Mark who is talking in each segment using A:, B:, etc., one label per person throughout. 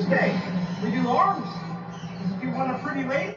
A: Tuesday. We do arms. If you want a pretty lady.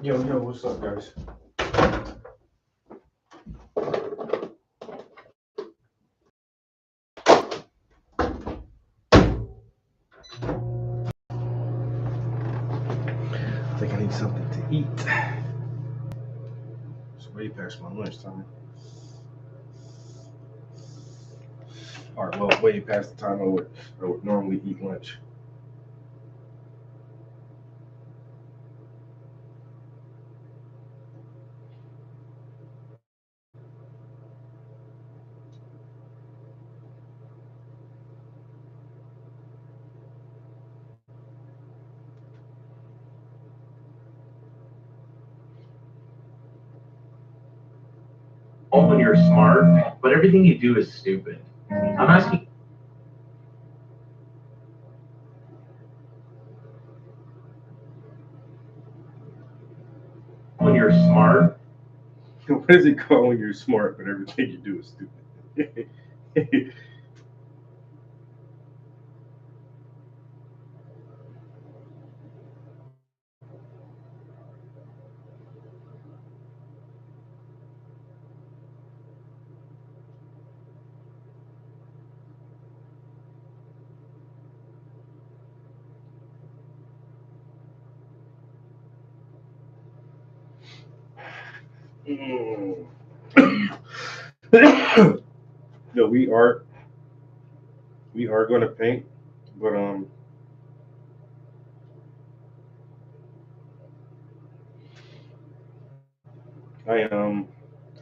A: Yo, what's up, guys? I think I need something to eat. It's way past my lunchtime.
B: Or well, way past the time I would normally eat lunch.
C: When you're smart, but everything you do is stupid. I'm asking when you're smart.
B: What is it called when you're smart, but everything you do is stupid? Mm. No, we are going to paint, but I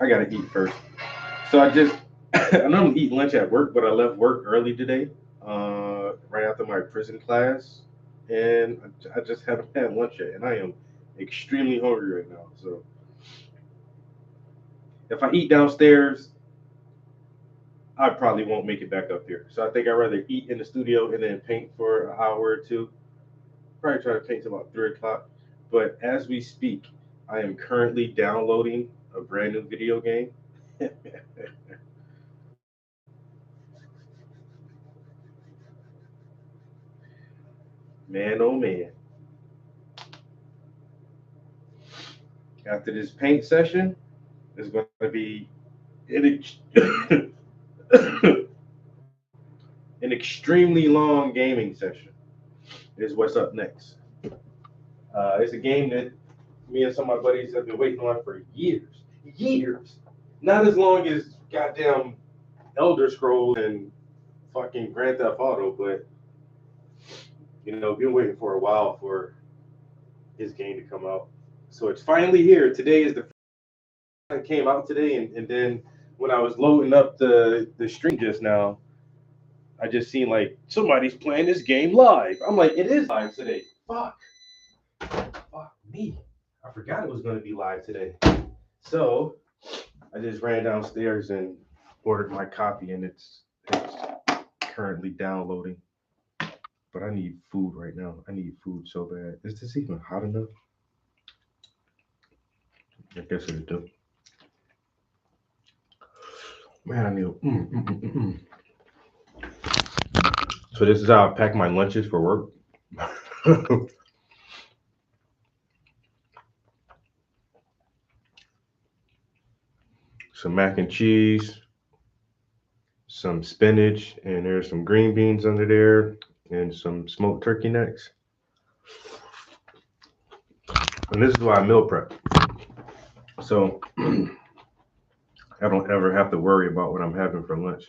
B: I gotta eat first. So I just I normally eat lunch at work, but I left work early today, right after my prison class, and I just haven't had lunch yet, and I am extremely hungry right now. So if I eat downstairs, I probably won't make it back up here. So I think I'd rather eat in the studio and then paint for an hour or two. Probably try to paint till about 3 o'clock. But as we speak, I am currently downloading a brand new video game. Man, oh man! After this paint session, it's going to be an, an extremely long gaming session. Is what's up next. It's a game that me and some of my buddies have been waiting on for years. Years. Not as long as goddamn Elder Scrolls and fucking Grand Theft Auto, but been waiting for a while for his game to come out. So it's finally here. Today is the first it came out today, and then when I was loading up the stream just now, I just seen like somebody's playing this game live. I'm like, it is live today. Fuck me. I forgot it was going to be live today. So I just ran downstairs and ordered my copy, and it's currently downloading. But I need food right now. I need food so bad. Is this even hot enough? I guess it do. Man, I need. So this is how I pack my lunches for work. Some mac and cheese, some spinach, and there's some green beans under there, and some smoked turkey necks. And this is why I meal prep. So I don't ever have to worry about what I'm having for lunch.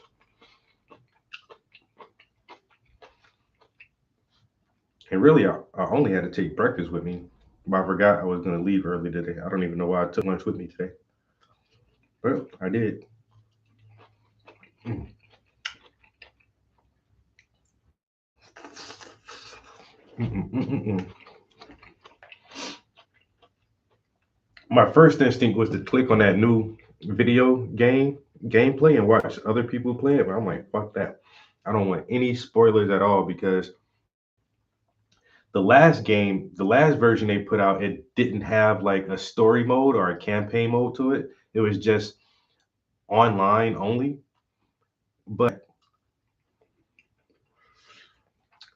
B: And really, I only had to take breakfast with me, but I forgot I was going to leave early today. I don't even know why I took lunch with me today, but I did. Mm, mm. My first instinct was to click on that new video gameplay and watch other people play it, but I'm like, fuck that. I don't want any spoilers at all because the last version they put out, it didn't have like a story mode or a campaign mode to it. It was just online only. But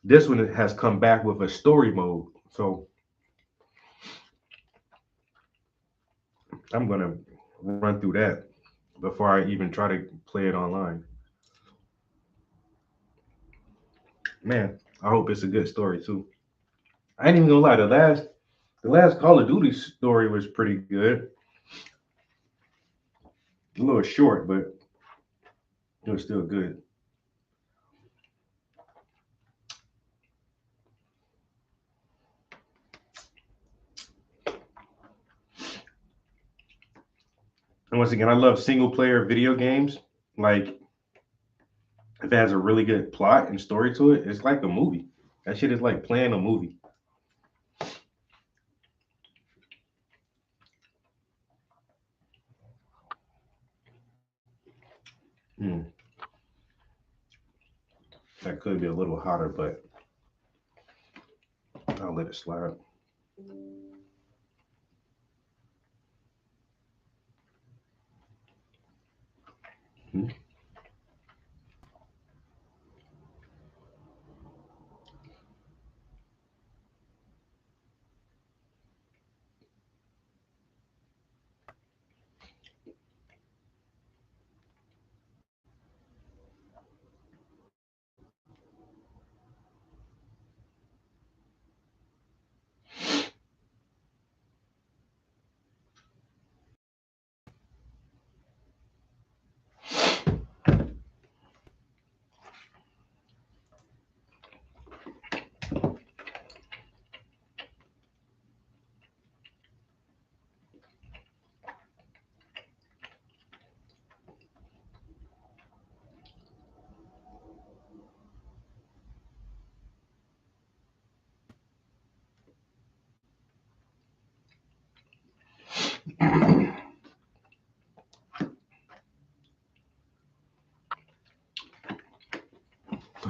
B: this one has come back with a story mode. So I'm gonna run through that before I even try to play it online. Man, I hope it's a good story too. I ain't even gonna lie, the last Call of Duty story was pretty good. A little short, but it was still good. And once again, I love single player video games. Like, if it has a really good plot and story to it, it's like a movie. That shit is like playing a movie. That could be a little hotter, but I'll let it slide.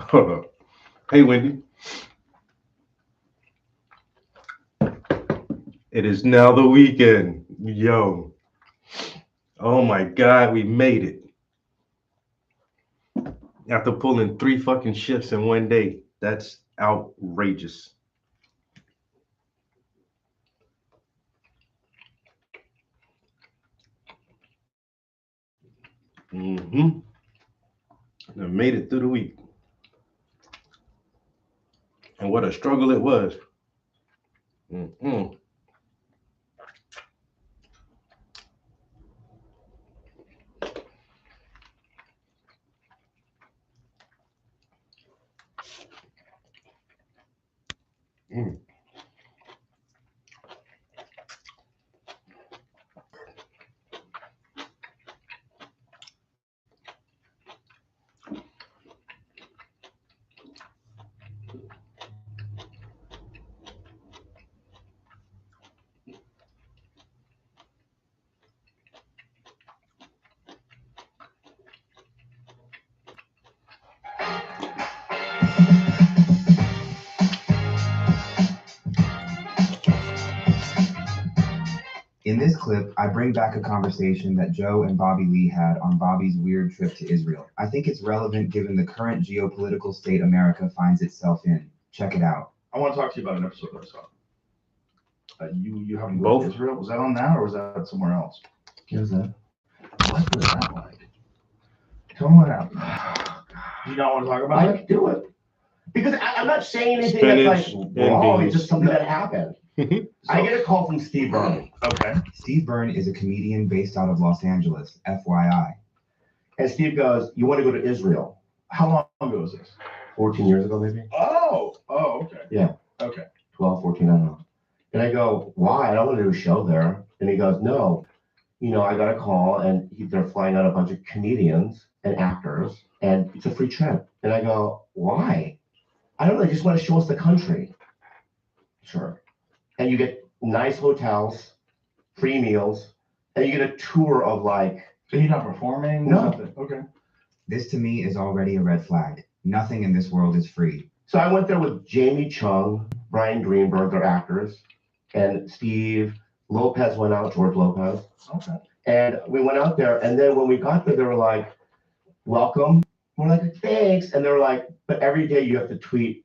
B: Hold up. Hey, Wendy. It is now the weekend. Yo. Oh my God, we made it. After pulling 3 fucking shifts in one day. That's outrageous. I made it through the week. And what a struggle it was.
D: In this clip, I bring back a conversation that Joe and Bobby Lee had on Bobby's weird trip to Israel. I think it's relevant given the current geopolitical state America finds itself in. Check it out.
E: I want to talk to you about an episode that I saw. You having
B: Both?
E: to Israel? Was that on that or was that somewhere else?
C: What was that?
E: What was that like? Tell me what happened. Do you not want to talk about
F: I
E: it?
F: can do it. Because I'm not saying anything
B: Spinach
F: that's like
B: and
F: wrong.
B: beans.
F: It's just something that happened. I get a call from Steve Byrne.
E: Okay.
D: Steve Byrne is a comedian based out of Los Angeles, FYI.
F: And Steve goes, "You want to go to Israel?"
E: How long ago was this?
F: 14 years ago, maybe?
E: Oh, okay.
F: Yeah.
E: Okay.
F: 12, 14, I don't know. And I go, "Why? I don't want to do a show there." And he goes, "No. I got a call and they're flying out a bunch of comedians and actors and it's a free trip." And I go, "Why?" "I don't know. They just want to show us the country." "Sure." And you get nice hotels, free meals, and you get a tour of like.
E: So you're not performing?
F: No.
E: Nothing. Okay.
D: This to me is already a red flag. Nothing in this world is free.
F: So I went there with Jamie Chung, Brian Greenberg, they're actors, and Steve Lopez went out, George Lopez.
E: Okay.
F: And we went out there, and then when we got there, they were like, "Welcome." We're like, "Thanks." And they were like, "But every day you have to tweet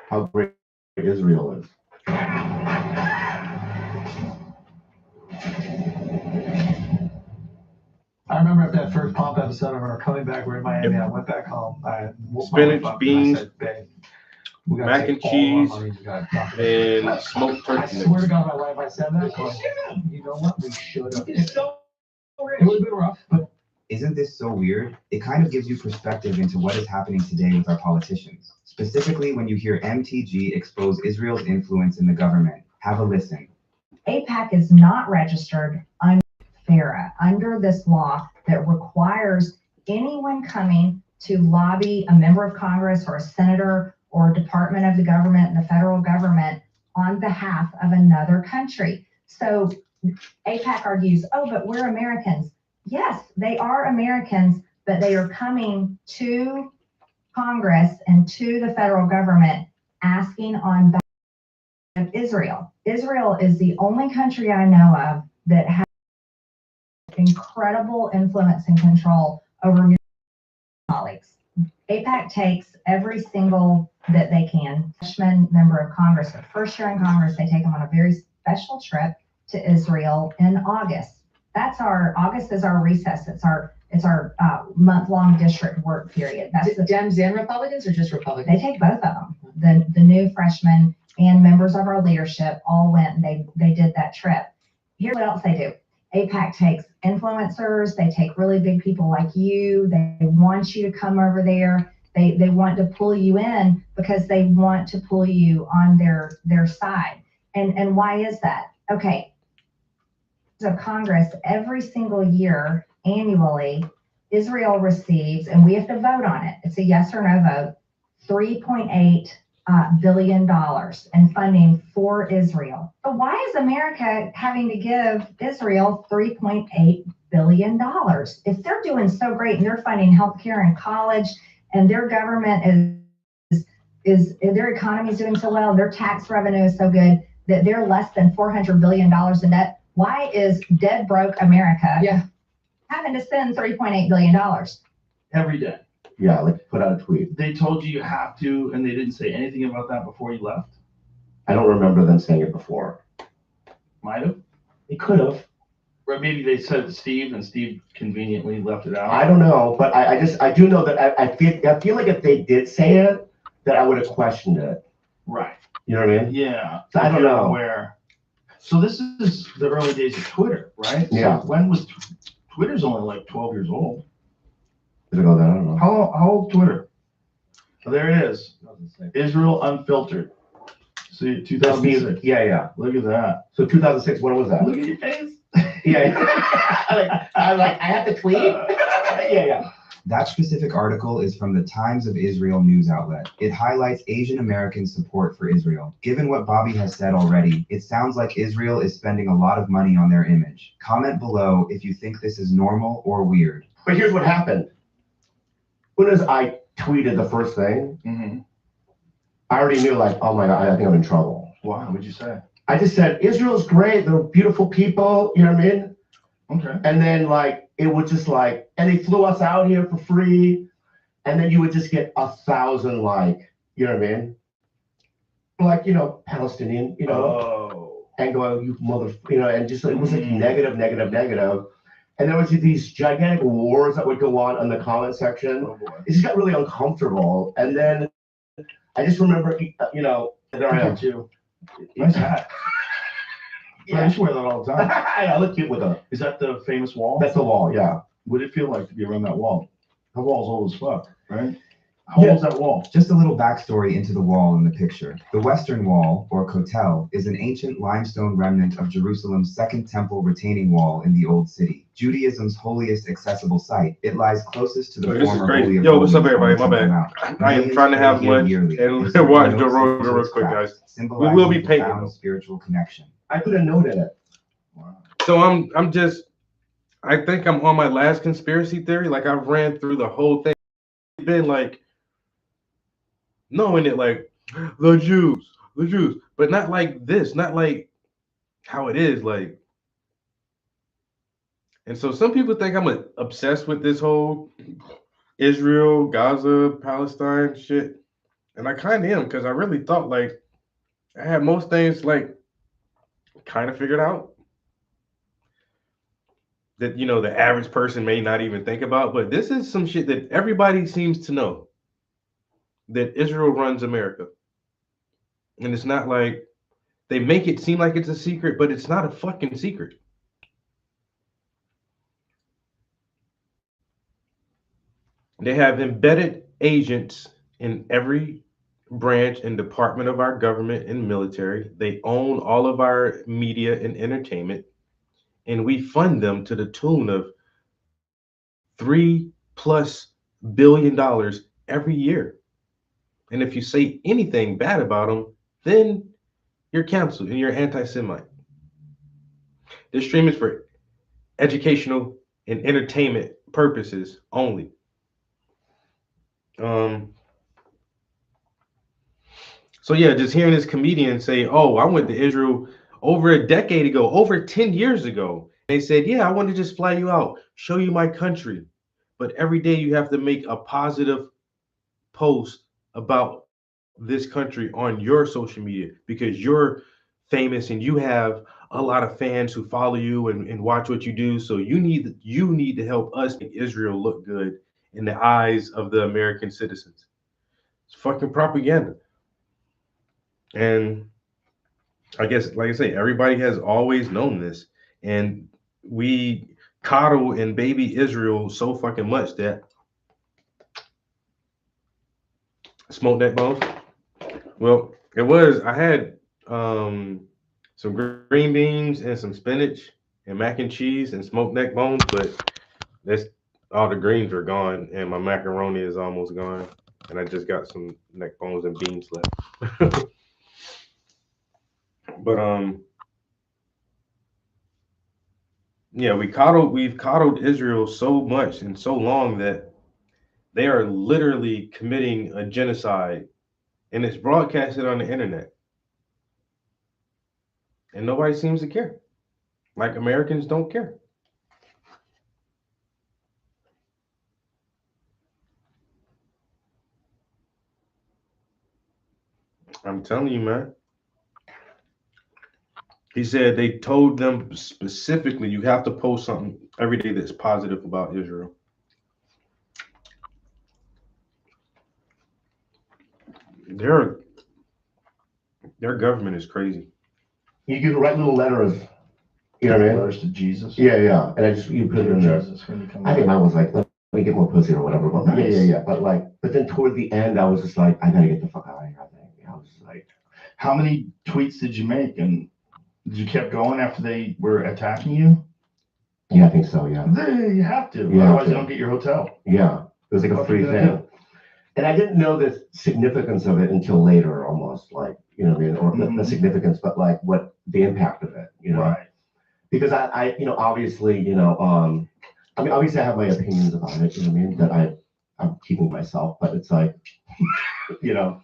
F: how great Israel is."
G: I remember at that first Pomp episode of our coming back, we're in Miami. I went back home. I woke
B: Spinach,
G: my wife up
B: beans,
G: and I said, "Babe, we gotta
B: mac
G: take
B: and
G: all our
B: cheese,
G: money, we gotta dump it."
B: and smoked
G: I
B: turkey
G: swear to
B: necks.
G: God, my wife, I said that. But you know what? We should have. It would have been rough, but
D: Isn't this so weird? It kind of gives you perspective into what is happening today with our politicians. Specifically when you hear MTG expose Israel's influence in the government. Have a listen.
H: AIPAC is not registered under FARA, under this law that requires anyone coming to lobby a member of Congress or a senator or department of the government, the federal government, on behalf of another country. So AIPAC argues, oh, but we're Americans. Yes, they are Americans, but they are coming to Congress and to the federal government asking on behalf of Israel. Israel is the only country I know of that has incredible influence and control over your colleagues. AIPAC takes every single that they can. Freshman member of Congress, the first year in Congress, they take them on a very special trip to Israel in August. August is our recess. It's our month-long district work period. That's the
I: Dems and Republicans, or just Republicans?
H: They take both of them. The new freshmen and members of our leadership all went and they did that trip. Here's what else they do. AIPAC takes influencers. They take really big people like you. They want you to come over there. They want to pull you in because they want to pull you on their side. And why is that? Okay. So Congress, every single year, annually, Israel receives, and we have to vote on it. It's a yes or no vote, $3.8 billion in funding for Israel. But why is America having to give Israel $3.8 billion? If they're doing so great and they're funding healthcare and college, and their government is their economy is doing so well, their tax revenue is so good that they're less than $400 billion in debt. Why is dead broke America having to spend $3.8 billion?
E: Every day.
F: Yeah, like put out a tweet.
E: They told you have to, and they didn't say anything about that before you left?
F: I don't remember them saying it before.
E: Might have.
F: They could have.
E: Or maybe they said it to Steve, and Steve conveniently left it out.
F: I don't know, but I do know that I feel like if they did say it, that I would have questioned it.
E: Right.
F: You know what I mean?
E: Yeah.
F: So I don't know.
E: Where. So this is the early days of Twitter, right?
F: Yeah.
E: So when was Twitter's only like 12 years old?
F: Did it go there? I don't know.
E: How old Twitter? Oh, there it is. Israel Unfiltered. See, 2006.
F: Yeah.
E: Look at that.
F: So 2006, when was that?
E: Look at your face.
F: Yeah. I have to tweet. Yeah.
D: That specific article is from the Times of Israel news outlet. It highlights Asian American support for Israel. Given what Bobby has said already, it sounds like Israel is spending a lot of money on their image. Comment below if you think this is normal or weird.
F: But here's what happened. As I tweeted the first thing, I already knew, like, oh my God, I think I'm in trouble.
E: Wow, what'd you say?
F: I just said, Israel's great. They're beautiful people. You know what I mean?
E: Okay.
F: And then, like, it would just like, and they flew us out here for free. And then you would just get 1,000, like, you know what I mean? Like, Palestinian, and go, you mother, and just, it was like negative. And there was these gigantic wars that would go on in the comment section.
E: Oh boy.
F: It just got really uncomfortable. And then I just remember, there I am.
E: Too. Nice hat. Yeah. I used to wear that all the time.
F: I look cute with a.
E: Is that the famous wall?
F: That's the wall, yeah.
E: What did it feel like to be around that wall? That wall's old as fuck, right? How old is that wall?
D: Just a little backstory into the wall in the picture. The Western Wall, or Kotel, is an ancient limestone remnant of Jerusalem's Second Temple retaining wall in the Old City, Judaism's holiest accessible site. It lies closest to the
B: This is
D: former
B: crazy.
D: Holy of
B: Yo, what's up,
D: Holies
B: everybody?
D: on
B: My
D: Temple
B: bad.
D: Mount.
B: I am
D: Millions
B: trying to have
D: go here
B: lunch
D: yearly.
B: and
D: This ceremony
B: watch the
D: notes
B: road
D: into
B: real
D: its
B: quick,
D: crafts,
B: guys.
D: symbolizing
B: We will be
D: the
B: painting,
D: profound
B: though.
D: spiritual connection.
F: I put a note in it.
E: Wow.
B: So I think I'm on my last conspiracy theory. Like, I've ran through the whole thing. Been like, knowing it, like, the Jews, but not like this, not like how it is, like. And so some people think I'm obsessed with this whole Israel, Gaza, Palestine shit. And I kind of am, because I really thought, like, I had most things, like, kind of figured out that, the average person may not even think about. But this is some shit that everybody seems to know, that Israel runs America. And it's not like they make it seem like it's a secret, but it's not a fucking secret. They have embedded agents in every branch and department of our government and military. They own all of our media and entertainment. and we fund them to the tune of $3+ billion every year. And if you say anything bad about them, then you're canceled and you're anti-Semite. This stream is for educational and entertainment purposes only. So yeah, just hearing this comedian say, "Oh, I went to Israel over a decade ago, over 10 years ago." They said, "Yeah, I want to just fly you out, show you my country. But every day you have to make a positive post about this country on your social media because you're famous and you have a lot of fans who follow you and watch what you do. So you need to help us make Israel look good in the eyes of the American citizens." It's fucking propaganda. And I guess, like I say, everybody has always known this, and we coddle and baby Israel so fucking much that Smoke Neck Bones. Well, I had some green beans and some spinach and mac and cheese and smoked neck bones, but that's all the greens are gone, and my macaroni is almost gone, and I just got some neck bones and beans left. But yeah, we've coddled Israel so much and so long that they are literally committing a genocide, and it's broadcasted on the internet, and nobody seems to care. Like Americans don't care. I'm telling you, man. He said they told them specifically you have to post something every day that's positive about Israel. Their government is crazy.
F: You could write little letters, you know what I mean?
E: Letters to Jesus.
F: Yeah. And you put it in there.
E: Jesus, when you come
F: I think
E: back.
F: mine was like, let me get more pussy or whatever. But
E: Nice.
F: yeah. But then toward the end, I was just like, I gotta get the fuck out of here. I think I was like,
E: How many tweets did you make, and did you keep going after they were attacking you?
F: yeah, I think so. Yeah.
E: You have to,
F: Yeah,
E: otherwise you
F: okay.
E: don't get your hotel.
F: Yeah, it was like a
E: What
F: free
E: did I
F: thing.
E: do?
F: And I didn't know the significance of it until later, almost like, you know, what I mean, or the significance, but like what the impact of it, you know,
E: Right.
F: because I, you know, obviously, you know, I mean, obviously I have my opinions about it, you know what I mean, that I'm keeping myself, but it's like, you know,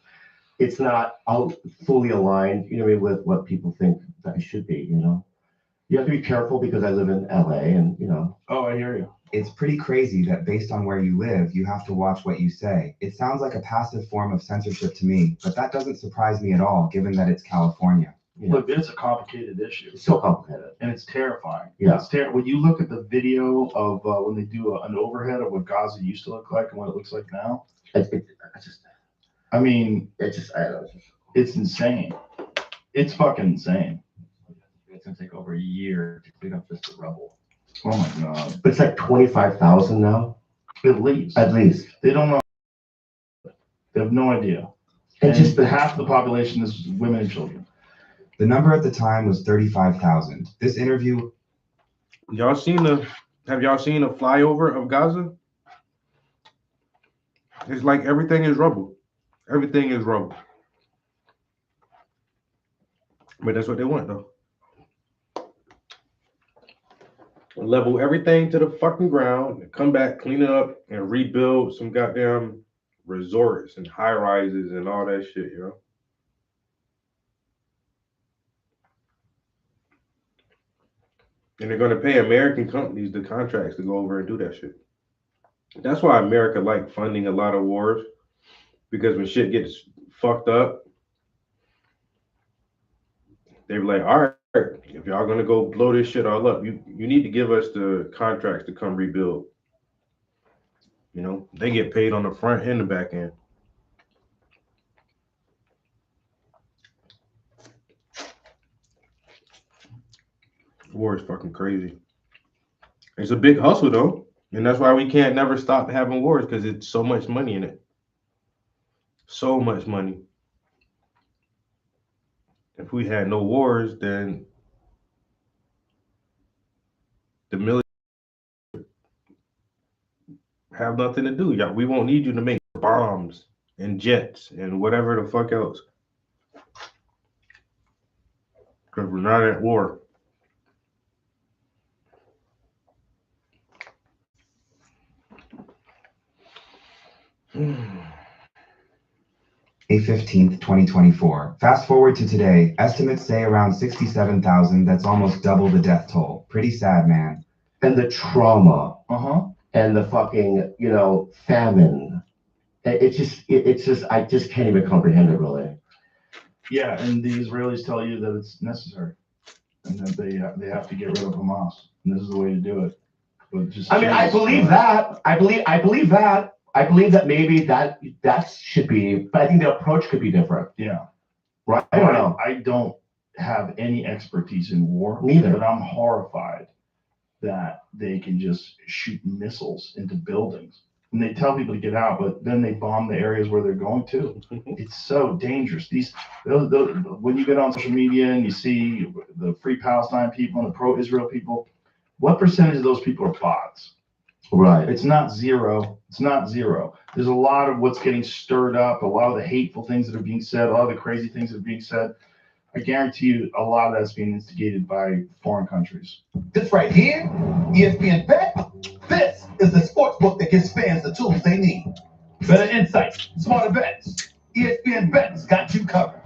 F: it's not all fully aligned, you know what I mean, with what people think that it should be, you know. You have to be careful because I live in LA and, you know.
E: Oh, I hear you.
D: It's pretty crazy that based on where you live, you have to watch what you say. It sounds like a passive form of censorship to me, but that doesn't surprise me at all, given that it's California.
F: You know,
E: Look, it's a complicated issue,
F: it's so complicated.
E: and it's terrifying.
F: Yeah.
E: It's when you look at the video of when they do an overhead of what Gaza used to look like and what it looks like now,
F: It's just,
E: I mean,
F: I don't know.
E: it's insane. It's fucking insane.
G: It's gonna take over a year to clean up just the rubble.
E: Oh my God.
F: But it's like 25,000 now,
E: At least.
F: at least.
E: They don't know. They have no idea.
F: And
E: And
F: just the
E: half the population is women and children.
D: The number at the time was 35,000. This interview.
B: Have y'all seen a flyover of Gaza? It's like everything is rubble. Everything is rubble. But that's what they want, though. Level everything to the fucking ground, and come back, clean it up, and rebuild some goddamn resorts and high rises and all that shit, you know? And they're gonna pay American companies the contracts to go over and do that shit. That's why America like funding a lot of wars, because when shit gets fucked up, they're like, all right, if y'all gonna go blow this shit all up, you need to give us the contracts to come rebuild. You know, they get paid on the front and the back end. War is fucking crazy. It's a big hustle though, and that's why we can't never stop having wars, because it's so much money in it. So much money. If we had no wars, then the military have nothing to do. Y'all, we won't need you to make bombs and jets and whatever the fuck else. Because we're not at war.
D: May 15th, 2024. Fast forward to today. Estimates say around 67,000. That's almost double the death toll. Pretty sad, man.
F: And the trauma
E: Uh-huh.
F: and the fucking, famine. It's just, I just can't even comprehend it, really.
E: Yeah, and the Israelis tell you that it's necessary, and that they have to get rid of Hamas, and this is the way to do it. But just
F: I mean, I believe that. I believe that. I believe that maybe that should be, but I think the approach could be different.
E: Yeah.
F: Right? I don't know.
E: I don't have any expertise in war.
F: Neither.
E: But I'm horrified that they can just shoot missiles into buildings. And they tell people to get out, but then they bomb the areas where they're going to. It's so dangerous. When you get on social media and you see the Free Palestine people and the pro-Israel people, what percentage of those people are bots?
F: Right.
E: It's not zero. It's not zero. There's a lot of what's getting stirred up, a lot of the hateful things that are being said, a lot of the crazy things that are being said. I guarantee you a lot of that's being instigated by foreign countries.
J: This right here, ESPN Bet. This is the sports book that gives fans the tools they need. Better insights, smarter bets. ESPN Bet's got you covered.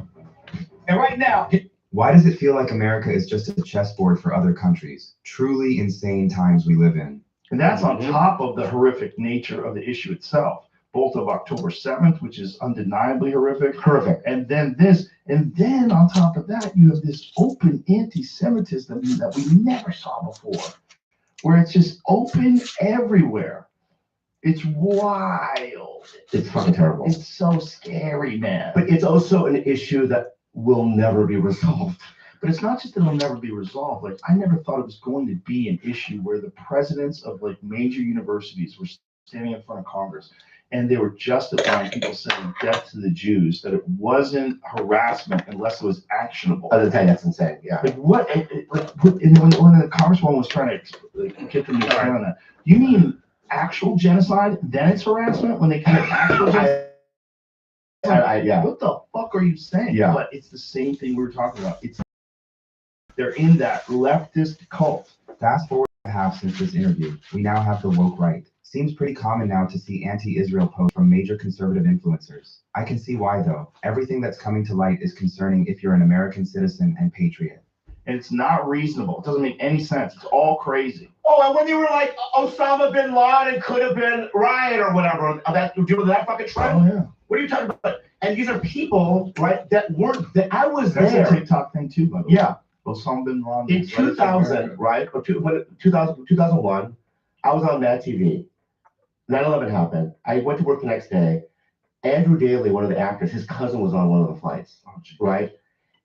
J: And right now,
D: Why does it feel like America is just a chessboard for other countries? Truly insane times we live in.
E: And that's on top of the horrific nature of the issue itself, both of October 7th, which is undeniably horrific.
F: Horrific.
E: And then this, and then on top of that, you have this open anti-Semitism that we never saw before, where it's just open everywhere. It's wild.
F: It's fucking terrible.
E: It's so scary, man.
F: But it's also an issue that will never be resolved.
E: But it's not just that it'll never be resolved. Like, I never thought it was going to be an issue where the presidents of like major universities were standing in front of Congress and they were justifying people saying death to the Jews, that it wasn't harassment unless it was actionable.
F: Other than that's insane. Yeah.
E: Like what? And when the congresswoman was trying to get them to explain on that, you mean actual genocide? Then it's harassment when they commit actual genocide.
F: Yeah.
E: What the fuck are you saying?
F: Yeah.
E: But it's the same thing we were talking about. They're in that leftist cult.
D: Fast forward a half since this interview, we now have the woke right. Seems pretty common now to see anti-Israel posts from major conservative influencers. I can see why though. Everything that's coming to light is concerning if you're an American citizen and patriot.
E: And it's not reasonable. It doesn't make any sense. It's all crazy.
F: Oh, and when you were like, Osama bin Laden could have been Ryan or whatever, that you do that fucking trend.
E: Oh yeah.
F: What are you talking about? And these are people, right, that I was
E: That's
F: there.
E: a TikTok thing too, by the way.
F: Yeah.
E: Osama bin Laden.
F: In 2000, right, or 2001, I was on Mad TV. 9/11 happened. I went to work the next day. Andrew Daly, one of the actors, his cousin was on one of the flights, right?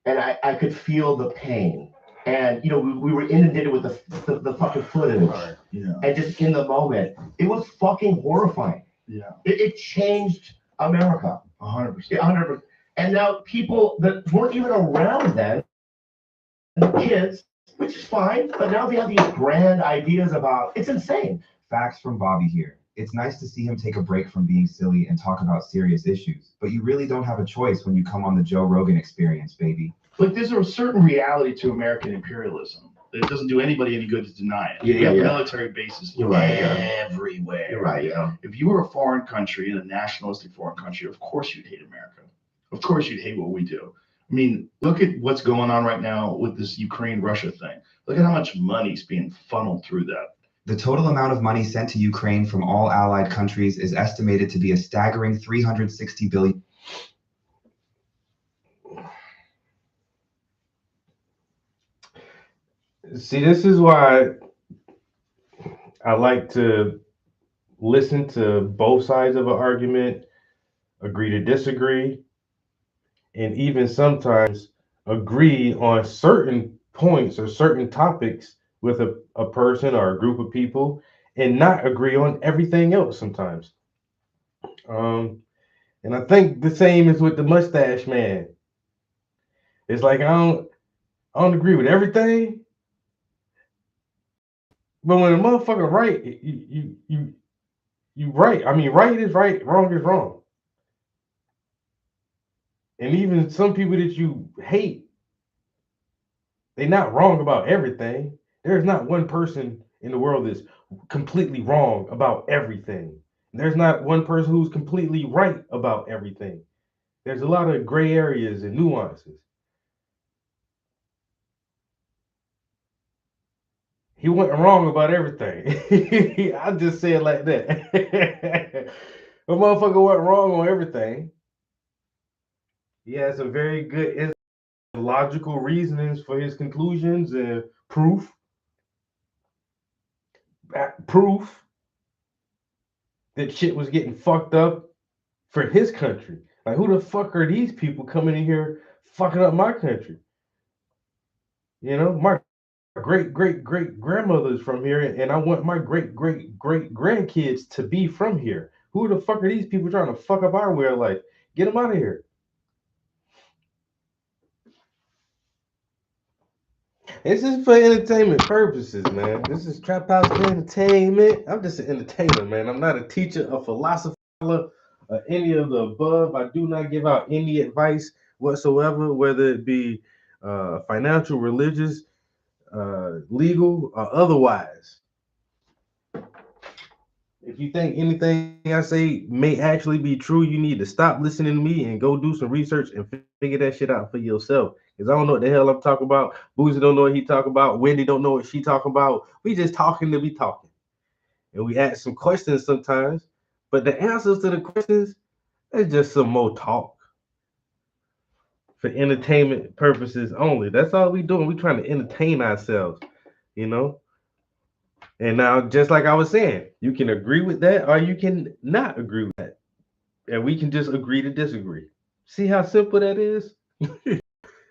F: And I could feel the pain. And, we were inundated with the fucking footage.
E: Yeah.
F: And just in the moment, it was fucking horrifying.
E: Yeah.
F: It changed America.
E: 100%.
F: 100%. And now people that weren't even around then, kids, which is fine, but now they have these grand ideas about, it's insane.
D: Facts from Bobby here. It's nice to see him take a break from being silly and talk about serious issues, but you really don't have a choice when you come on the Joe Rogan Experience, baby.
E: Like, there's a certain reality to American imperialism. It doesn't do anybody any good to deny it.
F: Yeah,
E: We have
F: yeah.
E: military bases
F: You're right,
E: everywhere.
F: You're right, yeah.
E: If you were a foreign country, in a nationalistic foreign country, of course you'd hate America. Of course you'd hate what we do. I mean, look at what's going on right now with this Ukraine-Russia thing. Look at how much money's being funneled through that.
D: The total amount of money sent to Ukraine from all allied countries is estimated to be a staggering $360 billion.
B: See, this is why I like to listen to both sides of an argument, agree to disagree, and even sometimes agree on certain points or certain topics with a person or a group of people and not agree on everything else sometimes. And I think the same is with the mustache man. It's like I don't agree with everything, But when a motherfucker right, you right. I mean, right is right, wrong is wrong. And even some people that you hate, they're not wrong about everything. There's not one person in the world that's completely wrong about everything. There's not one person who's completely right about everything. There's a lot of gray areas and nuances. He wasn't wrong about everything. I just say it like that. A motherfucker wasn't wrong on everything. He has some very good logical reasonings for his conclusions and proof that shit was getting fucked up for his country. Like, who the fuck are these people coming in here fucking up my country? You know, my great grandmother's from here, and I want my great grandkids to be from here. Who the fuck are these people trying to fuck up our way of life? Get them out of here. This is for entertainment purposes, man. This is Trap House for entertainment. I'm just an entertainer, man. I'm not a teacher, a philosopher, any of the above. I do not give out any advice whatsoever, whether it be financial, religious, legal, or otherwise. If you think anything I say may actually be true, you need to stop listening to me and go do some research and figure that shit out for yourself. Because I don't know what the hell I'm talking about. Boozy don't know what he talking about. Wendy don't know what she talking about. We just talking to be talking. And we ask some questions sometimes. But the answers to the questions, it's just some more talk. For entertainment purposes only. That's all we doing. We trying to entertain ourselves, you know? And now, just like I was saying, you can agree with that or you can not agree with that. And we can just agree to disagree. See how simple that is?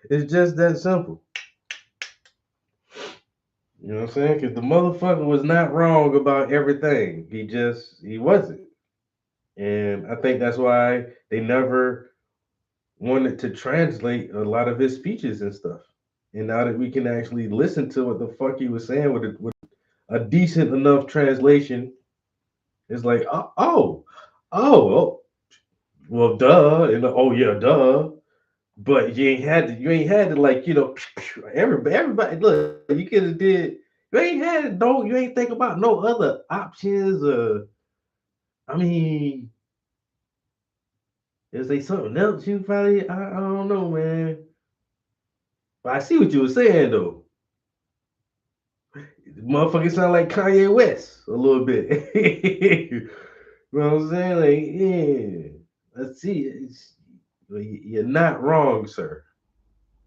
B: It's just that simple. You know what I'm saying? Because the motherfucker was not wrong about everything. He wasn't. And I think that's why they never wanted to translate a lot of his speeches and stuff. And now that we can actually listen to what the fuck he was saying with a decent enough translation, it's like, oh, well, duh, and oh yeah, duh. But you ain't had to like, everybody look, you could have did, you ain't think about no other options. I mean, is there something else you probably, I don't know, man. But I see what you were saying though. Motherfucker sound like Kanye West a little bit. You know what I'm saying? Like, yeah. Let's see. You're not wrong, sir.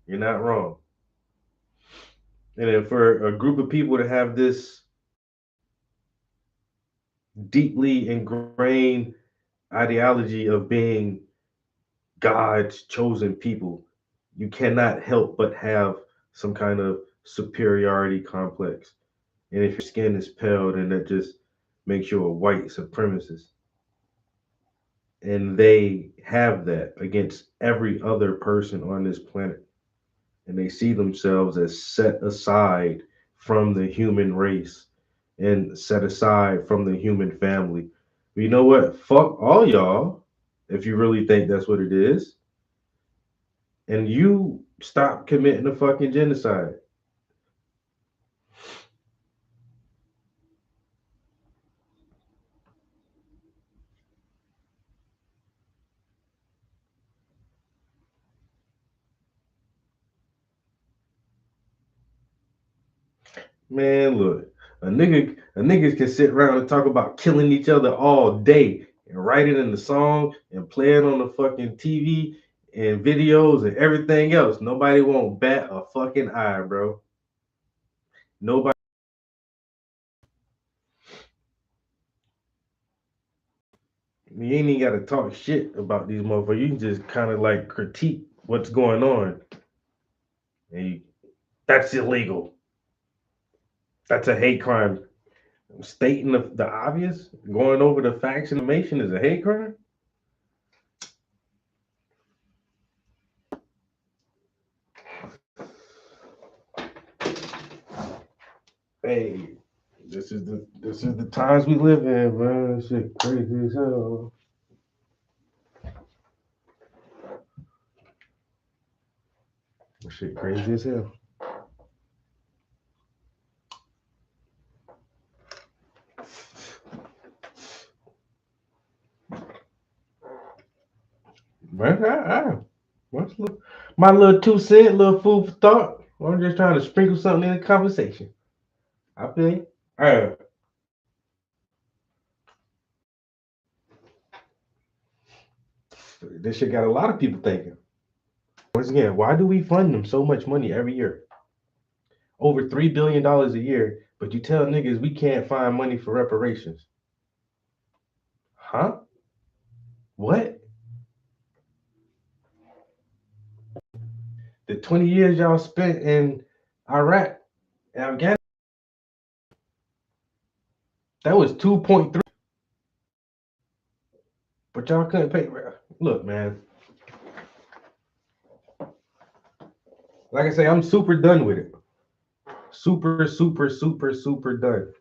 B: You're not wrong. And then for a group of people to have this deeply ingrained ideology of being God's chosen people, you cannot help but have some kind of superiority complex. And if your skin is pale, then that just makes you a white supremacist. And they have that against every other person on this planet. And they see themselves as set aside from the human race and set aside from the human family. But you know what? Fuck all y'all if you really think that's what it is. And you stop committing a fucking genocide. Man, look, niggas can sit around and talk about killing each other all day and write it in the song and play it on the fucking TV and videos and everything else. Nobody won't bat a fucking eye, bro. Nobody. You ain't even got to talk shit about these motherfuckers. You can just kind of like critique what's going on. And that's illegal. That's a hate crime. Stating the obvious, going over the facts and information is a hate crime. Hey, This is the times we live in, man. Shit crazy as hell. Shit crazy as hell. Man, my little 2 cent, little food for thought. I'm just trying to sprinkle something in the conversation. I feel you. This shit got a lot of people thinking. Once again, why do we fund them so much money every year? Over $3 billion a year, but you tell niggas we can't find money for reparations. Huh? What? The 20 years y'all spent in Iraq and Afghanistan, that was 2.3. But y'all couldn't pay. Look, man. Like I say, I'm super done with it. Super done.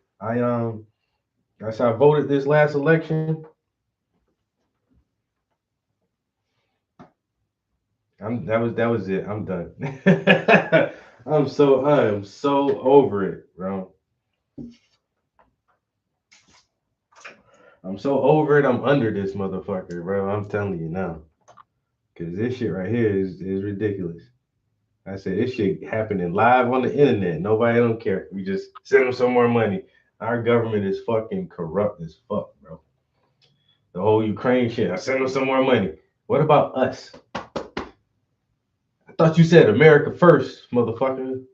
B: That's how I voted this last election. That was it. I'm done. I'm so over it, bro. I'm so over it. I'm under this motherfucker, bro. I'm telling you now. Cause this shit right here is ridiculous. I said this shit happening live on the internet. Nobody don't care. We just send them some more money. Our government is fucking corrupt as fuck, bro. The whole Ukraine shit. I send them some more money. What about us? I thought you said America first, motherfucker.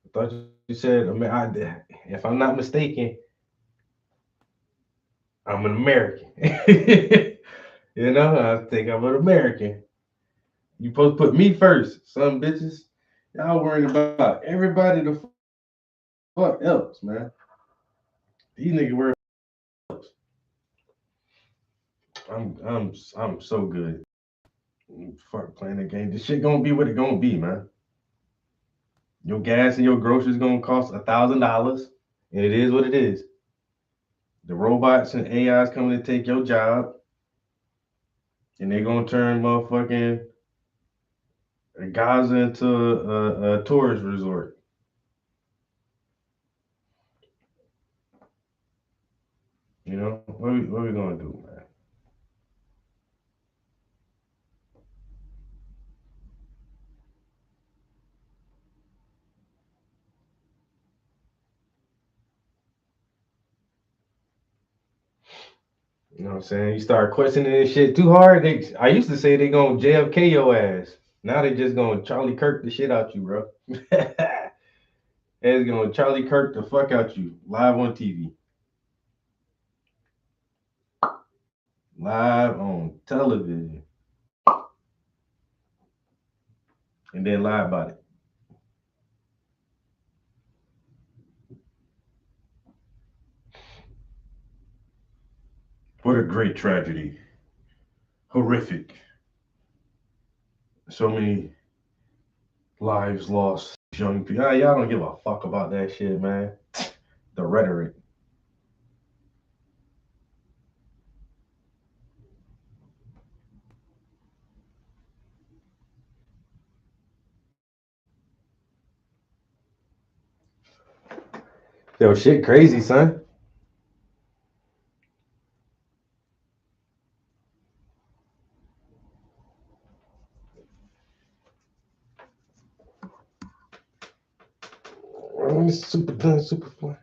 B: I thought you said if I'm not mistaken, I'm an American. You know, I think I'm an American. You supposed to put me first, some bitches. Y'all worrying about everybody the fuck else, man. These niggas worry about else. I'm so good. Fuck playing the game. This shit gonna be what it gonna be, man. Your gas and your groceries gonna cost $1,000, and it is what it is. The robots and AIs coming to take your job, and they're gonna turn motherfucking Gaza into a tourist resort. You know what we gonna do, man? You know what I'm saying? You start questioning this shit too hard. I used to say they gonna JFK your ass. Now they just gonna Charlie Kirk the shit out you, bro. It's gonna Charlie Kirk the fuck out you live on TV. Live on television. And then lie about it. What a great tragedy. Horrific. So many lives lost. Young people. Y'all don't give a fuck about that shit, man. The rhetoric. Yo, shit crazy, son. Super done, super fun.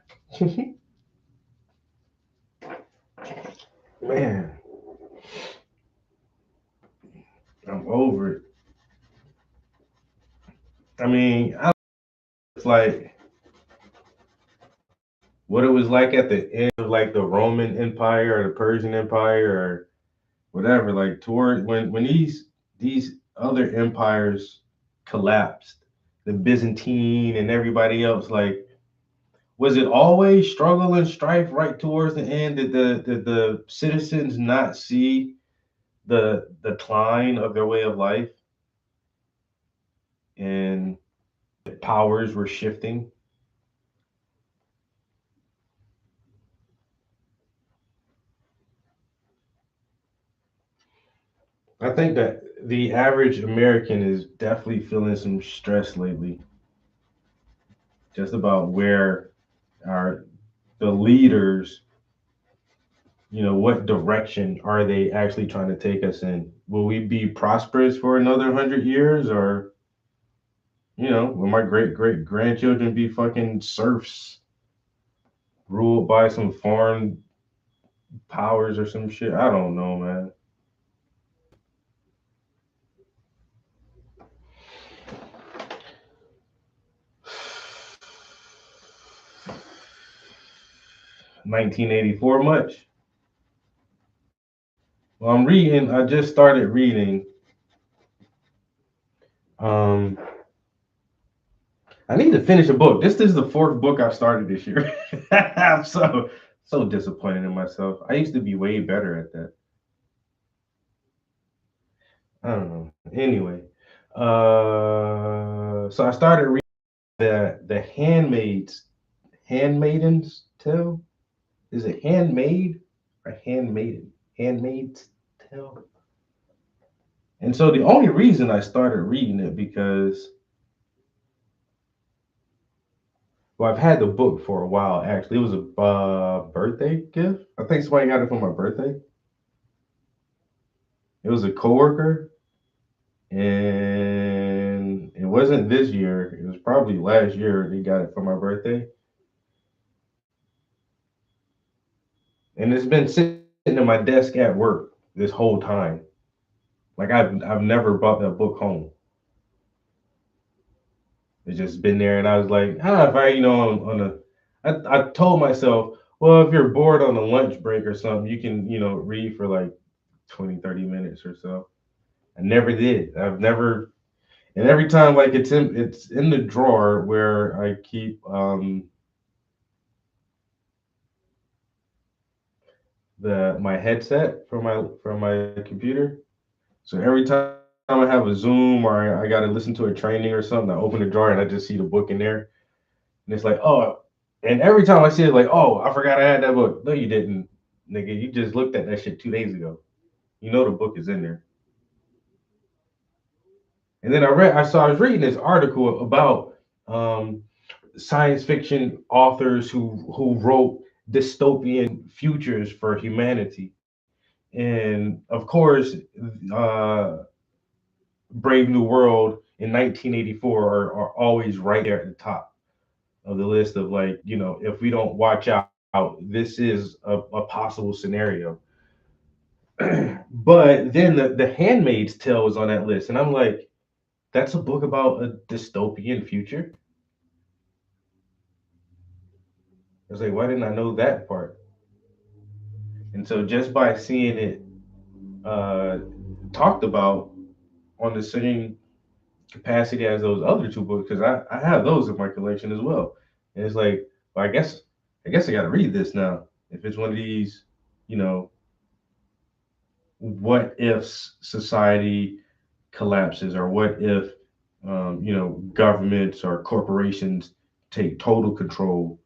B: Man. I'm over it. I mean, it's like what it was like at the end of like the Roman Empire or the Persian Empire or whatever, like toward when these other empires collapsed, the Byzantine and everybody else, like was it always struggle and strife right towards the end? Did the citizens not see the decline of their way of life and the powers were shifting? I think that the average American is definitely feeling some stress lately, just about where the leaders, what direction are they actually trying to take us in? Will we be prosperous for another 100 years, or will my great grandchildren be fucking serfs ruled by some foreign powers or some shit? I don't know, man. $1984 much? Well, I just started reading. I need to finish a book. This is the fourth book I've started this year. I'm so disappointed in myself. I used to be way better at that. I don't know. Anyway, so I started reading the Handmaiden's Tale. Is it Handmaid or Handmaiden? Handmaid's Tale. And so the only reason I started reading it because, well, I've had the book for a while, actually. It was a birthday gift. I think somebody got it for my birthday. It was a coworker, and it wasn't this year. It was probably last year they got it for my birthday. And it's been sitting at my desk at work this whole time. Like I've never brought that book home. It's just been there, and I was like, if I, I told myself, well, if you're bored on a lunch break or something, you can, read for like 20, 30 minutes or so. I never did. I've never, and every time, like, it's in the drawer where I keep my headset from my computer. So every time I have a Zoom or I got to listen to a training or something, I open the drawer and I just see the book in there. And it's like, oh, and every time I see it, like, oh, I forgot I had that book. No, you didn't, nigga. You just looked at that shit 2 days ago. You know the book is in there. And then I was reading this article about science fiction authors who wrote dystopian futures for humanity. And of course, Brave New World in 1984 are always right there at the top of the list of, like, if we don't watch out, this is a possible scenario. But then the Handmaid's Tale was on that list, and I'm like, that's a book about a dystopian future. I was like, why didn't I know that part? And so just by seeing it talked about on the same capacity as those other two books, because I have those in my collection as well. And it's like, well, I guess I got to read this now. If it's one of these, what if society collapses, or what if governments or corporations take total control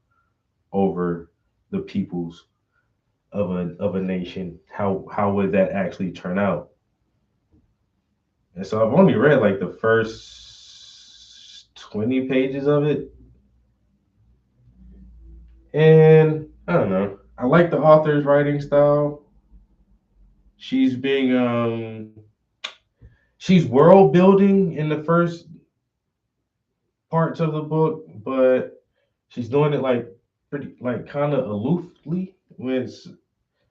B: over the peoples of a nation? How would that actually turn out? And so I've only read like the first 20 pages of it, and I don't know. I like the author's writing style. She's she's world building in the first parts of the book, but she's doing it like pretty, like, kind of aloofly.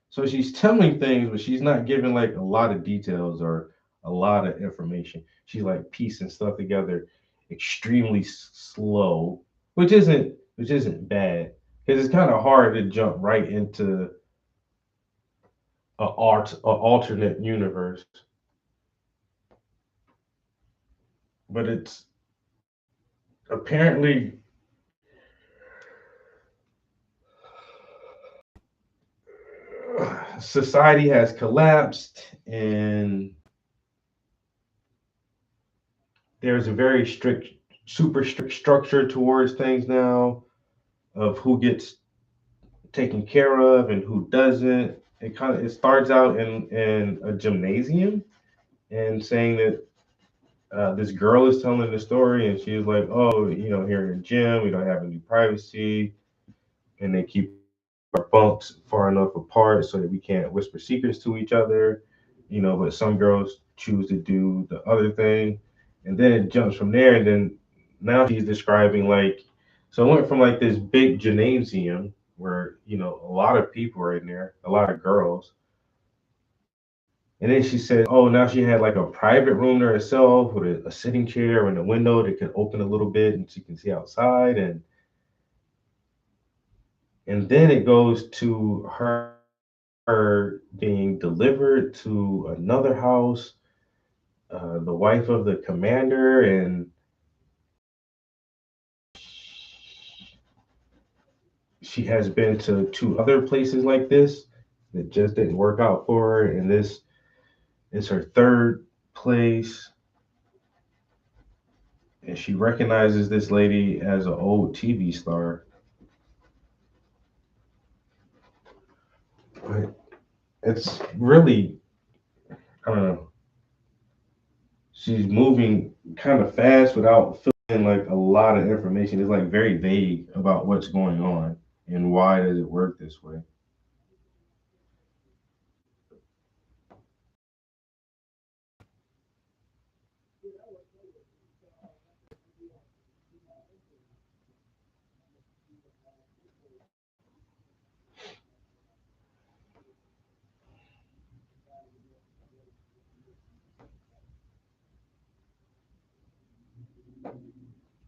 B: So she's telling things, but she's not giving like a lot of details or a lot of information. She's like piecing stuff together extremely slow, which isn't bad, because it's kind of hard to jump right into a alternate universe. But it's apparently society has collapsed, and there's a very super strict structure towards things now, of who gets taken care of and who doesn't. It starts out in a gymnasium, and saying that this girl is telling the story, and she was like, "Oh, you know, here in the gym, we don't have any privacy, and they keep our bunks far enough apart so that we can't whisper secrets to each other, you know. But some girls choose to do the other thing, and then it jumps from there, and then now she's describing like, so it went from like this big gymnasium where you know a lot of people are in there, a lot of girls." And then she said, oh, now she had like a private room to herself with a sitting chair and a window that could open a little bit and she can see outside. And then it goes to her being delivered to another house, the wife of the commander, and she has been to two other places like this that just didn't work out for her. And this is her third place. And she recognizes this lady as an old TV star. But it's really, I don't know. She's moving kind of fast without feeling like a lot of information. It's like very vague about what's going on and why does it work this way.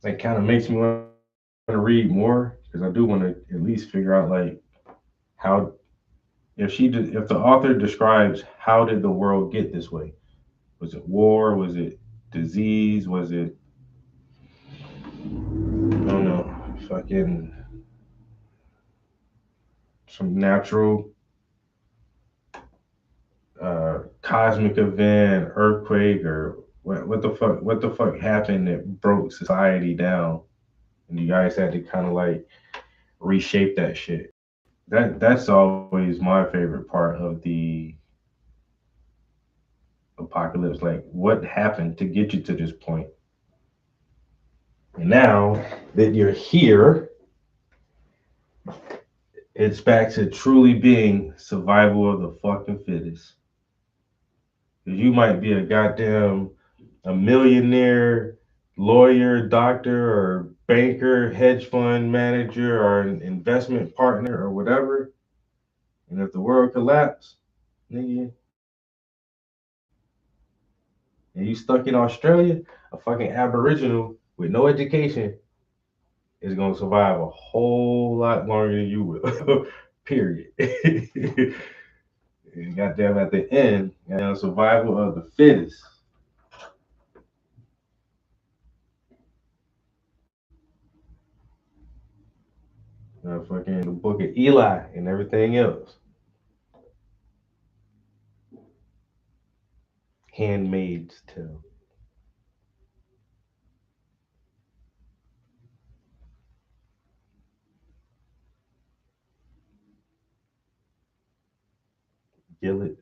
B: It kind of makes me want to read more because I do want to at least figure out like how if the author describes how did the world get this way? Was it war? Was it disease? Was it, I don't know, fucking some natural cosmic event, earthquake, or what the fuck happened that broke society down, and you guys had to kind of like reshape that shit. That's always my favorite part of the apocalypse. Like, what happened to get you to this point? And now that you're here, it's back to truly being survival of the fucking fittest. 'Cause you might be a millionaire, lawyer, doctor, or banker, hedge fund manager, or an investment partner, or whatever. And if the world collapses, nigga, and you stuck in Australia, a fucking aboriginal with no education is gonna survive a whole lot longer than you will. Period. And goddamn, at the end, goddamn, survival of the fittest. Fucking the book of Eli and everything else. Handmaid's Tale. Gillet.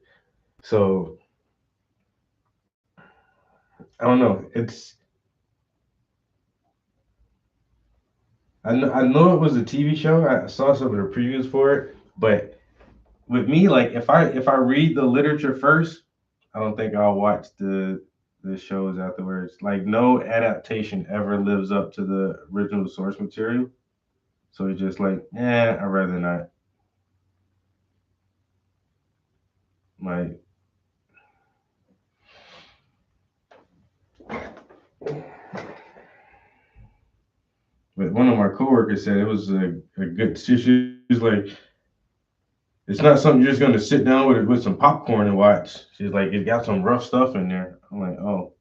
B: So I don't know. I know it was a TV show. I saw some of the previews for it, but with me, like if I read the literature first, I don't think I'll watch the shows afterwards. Like no adaptation ever lives up to the original source material. So it's just like, I'd rather not. Like, but one of my coworkers said it was a good. She was like, it's not something you're just gonna sit down with some popcorn and watch. She's like, it got some rough stuff in there. I'm like, oh.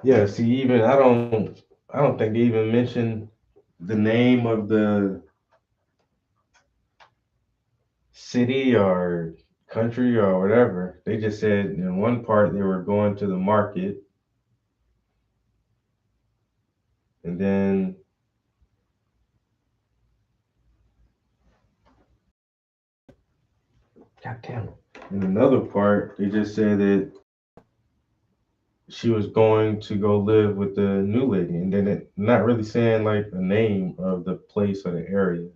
B: Yeah, see, even I don't think they even mentioned the name of the city or country or whatever. They just said in one part they were going to the market, and then God damn it. In another part, they just said that she was going to go live with the new lady, and then it not really saying like the name of the place or the area.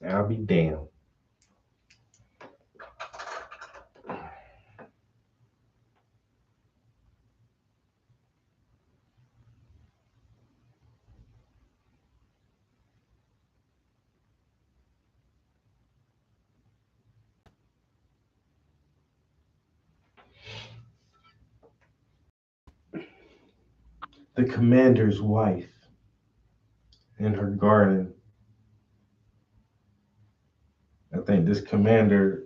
B: I'll be damned. The commander's wife in her garden. I think this commander,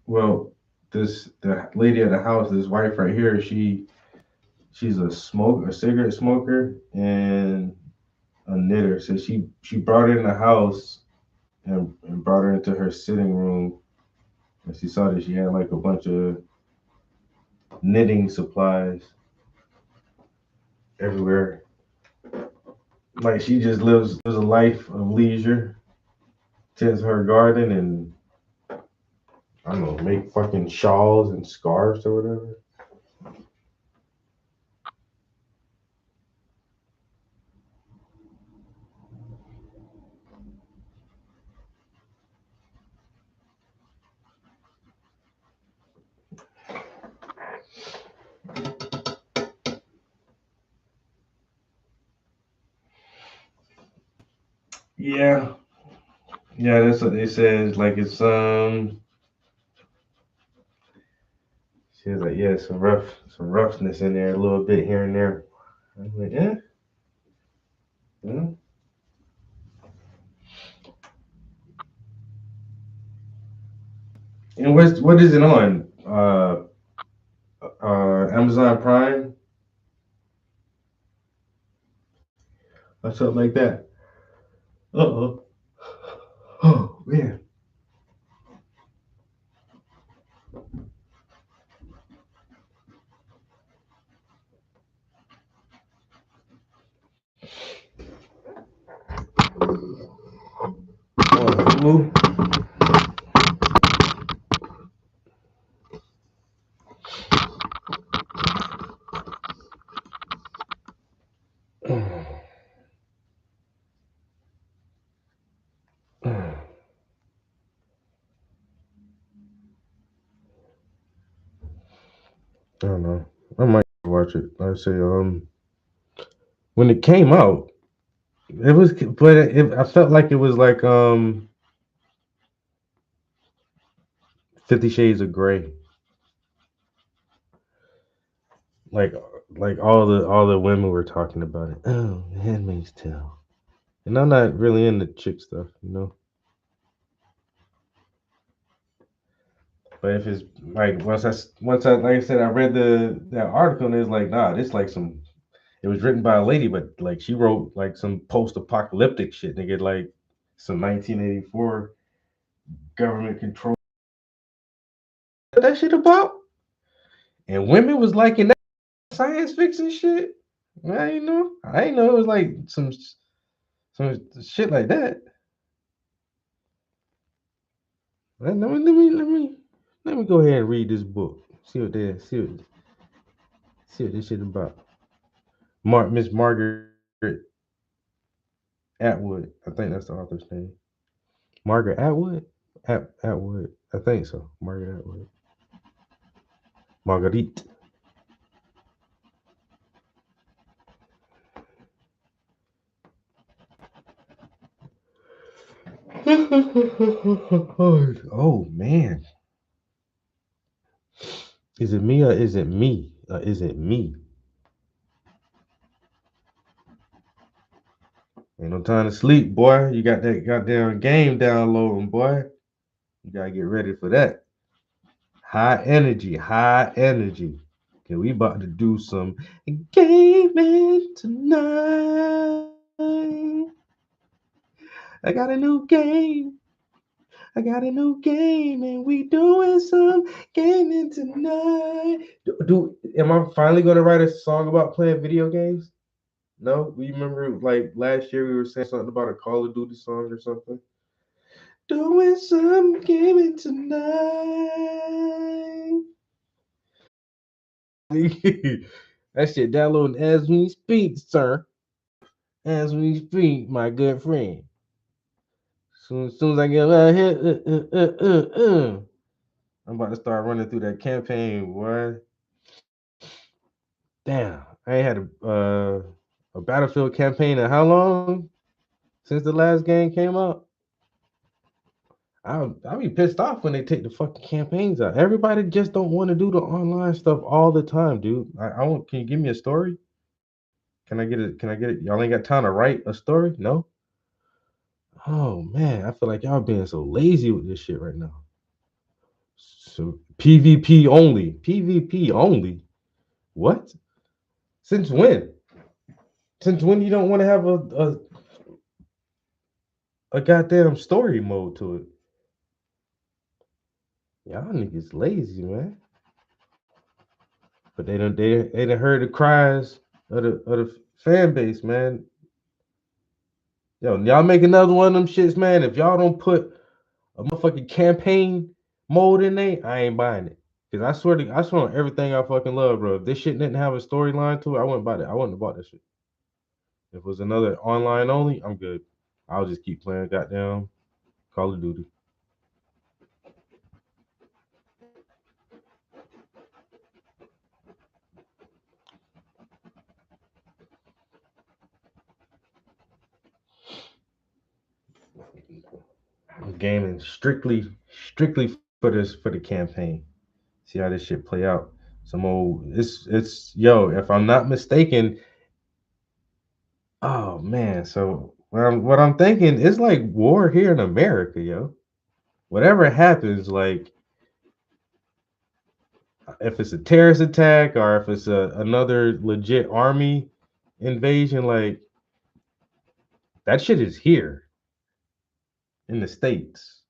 B: well, the lady of the house, this wife right here, she's a cigarette smoker and a knitter. So she brought her in the house and brought her into her sitting room, and she saw that she had like a bunch of knitting supplies everywhere. Like she just lives a life of leisure, tends her garden, and I don't know, make fucking shawls and scarves or whatever. Yeah, yeah, that's what they said. Like it's she was like, yeah, some roughness in there, a little bit here and there. I'm like, yeah, yeah. And what is it on? Amazon Prime or something like that. Uh-oh. Oh man. Hulu. I don't know. I might watch it. I say when it came out, it was, but I felt like it was like 50 Shades of Grey. Like like all the women were talking about it. Oh, Handmaid's Tale. And I'm not really into chick stuff, you know. But if it's like once I like I said, I read that article and it's like, nah, this like some. It was written by a lady, but like she wrote like some post-apocalyptic shit. Nigga, like some 1984 government control. That shit about, and women was liking that science fiction shit. I ain't know it was like some shit like that. Let me go ahead and read this book. See what this shit about. Miss Margaret Atwood. I think that's the author's name. Margaret Atwood? Atwood. I think so. Margaret Atwood. Marguerite. Oh man. Is it me or is it me? Or is it me? Ain't no time to sleep, boy. You got that goddamn game downloading, boy. You gotta get ready for that. High energy, high energy. Okay, we about to do some gaming tonight. I got a new game. I got a new game, and we doing some gaming tonight. Am I finally gonna write a song about playing video games? No, we remember like last year we were saying something about a Call of Duty song or something. Doing some gaming tonight. That shit downloading as we speak, sir. As we speak, my good friend. Soon as I get out here, I'm about to start running through that campaign, boy. Damn, I ain't had a Battlefield campaign in how long? Since the last game came out? I'll be pissed off when they take the fucking campaigns out. Everybody just don't want to do the online stuff all the time, dude. I want. Can you give me a story? Can I get it? Can I get it? Y'all ain't got time to write a story? No. Oh man, I feel like y'all being so lazy with this shit right now. So PvP only. PvP only. What? Since when? Since when you don't want to have a goddamn story mode to it? Y'all niggas lazy, man. But they done heard the cries of the fan base, man. Yo, y'all make another one of them shits, man. If y'all don't put a motherfucking campaign mode in there, I ain't buying it. Cause I swear on everything I fucking love, bro. If this shit didn't have a storyline to it, I wouldn't buy that. I wouldn't have bought that shit. If it was another online only, I'm good. I'll just keep playing goddamn Call of Duty. I'm gaming strictly for the campaign. See how this shit play out. Some old it's yo, if I'm not mistaken, oh man, so what I'm thinking is like war here in America, yo. Whatever happens, like if it's a terrorist attack or if it's another legit army invasion, like that shit is here in the States.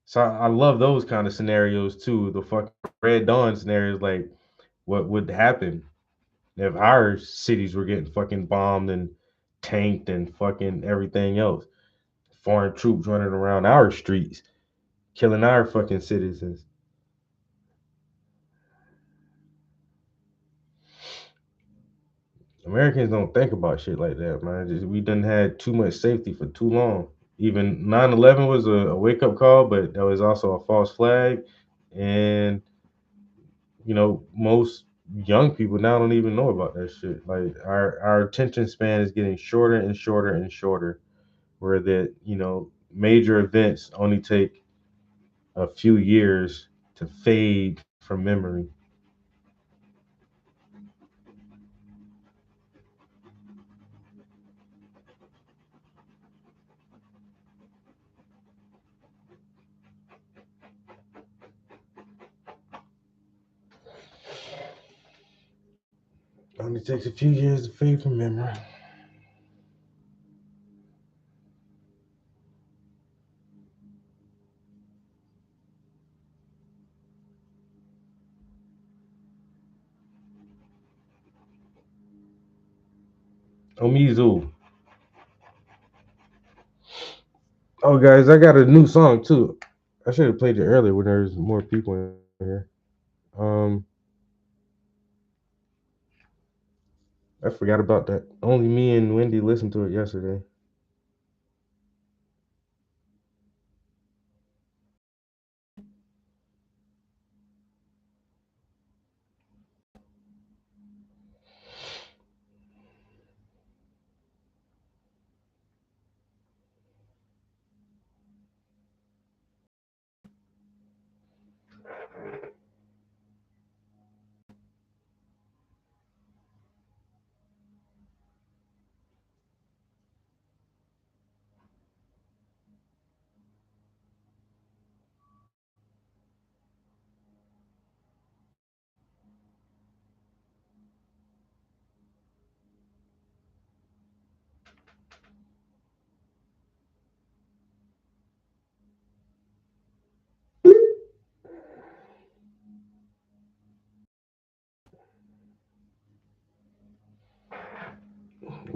B: So I love those kind of scenarios too. The fucking Red Dawn scenarios, like what would happen if our cities were getting fucking bombed and tanked and fucking everything else. Foreign troops running around our streets, killing our fucking citizens. Americans don't think about shit like that, man. We done had too much safety for too long. Even 9/11 was a wake up call, but that was also a false flag. And most young people now don't even know about that shit. Like our attention span is getting shorter and shorter and shorter, where that major events only take a few years to fade from memory. Only takes a few years to fade from memory. Omizu. Oh, guys, I got a new song too. I should have played it earlier when there's more people in here. Um, I forgot about that. Only me and Wendy listened to it yesterday.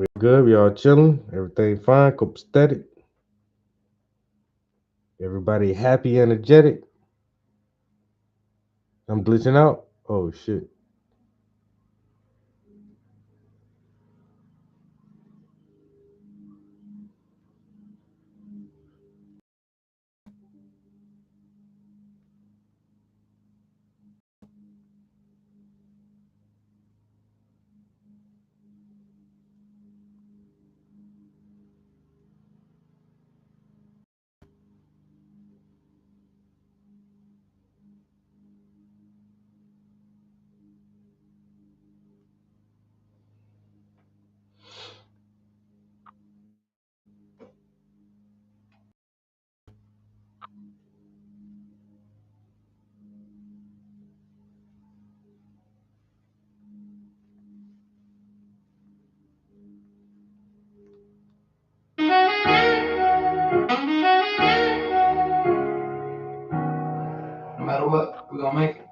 B: We good? We all chilling? Everything fine? Copacetic? Everybody happy, energetic? I'm glitching out? Oh, shit.
A: No matter what, we're gonna make it.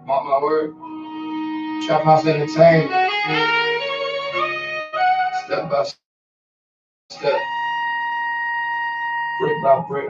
A: Mark my word. Trap House Entertainment. Step by step. Brick by brick.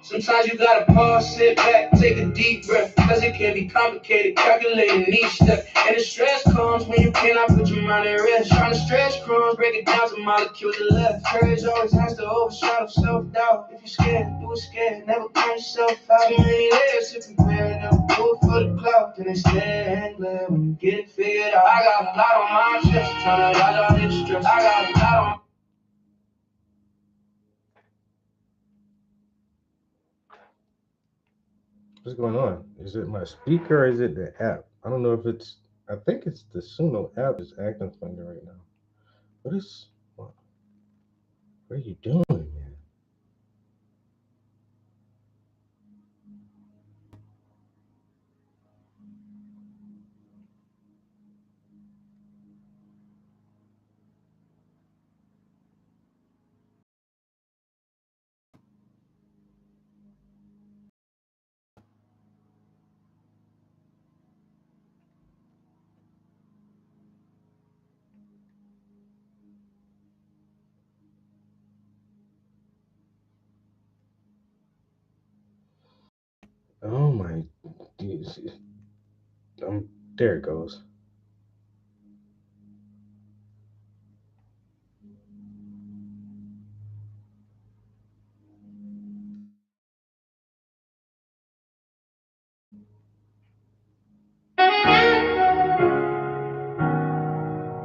A: Sometimes you gotta pause, sit back, take a deep breath, cause it can be complicated, calculating each step. And the stress comes when you cannot put your mind at rest. Trying to stretch crumbs, break it down to molecules of left. Courage always has to overshadow self-doubt. If you're scared, do it scared, never count yourself out. Too many layers to compare, never do it for the clout. Then instead, glad when you get it figured out. I got a lot on my chest, trying to dodge all this stress. I got a lot on.
B: What's going on? Is it my speaker or is it the app? I don't know if it's, I think it's the Suno app is acting funny right now. What are you doing, man? Oh my, there it goes.
A: No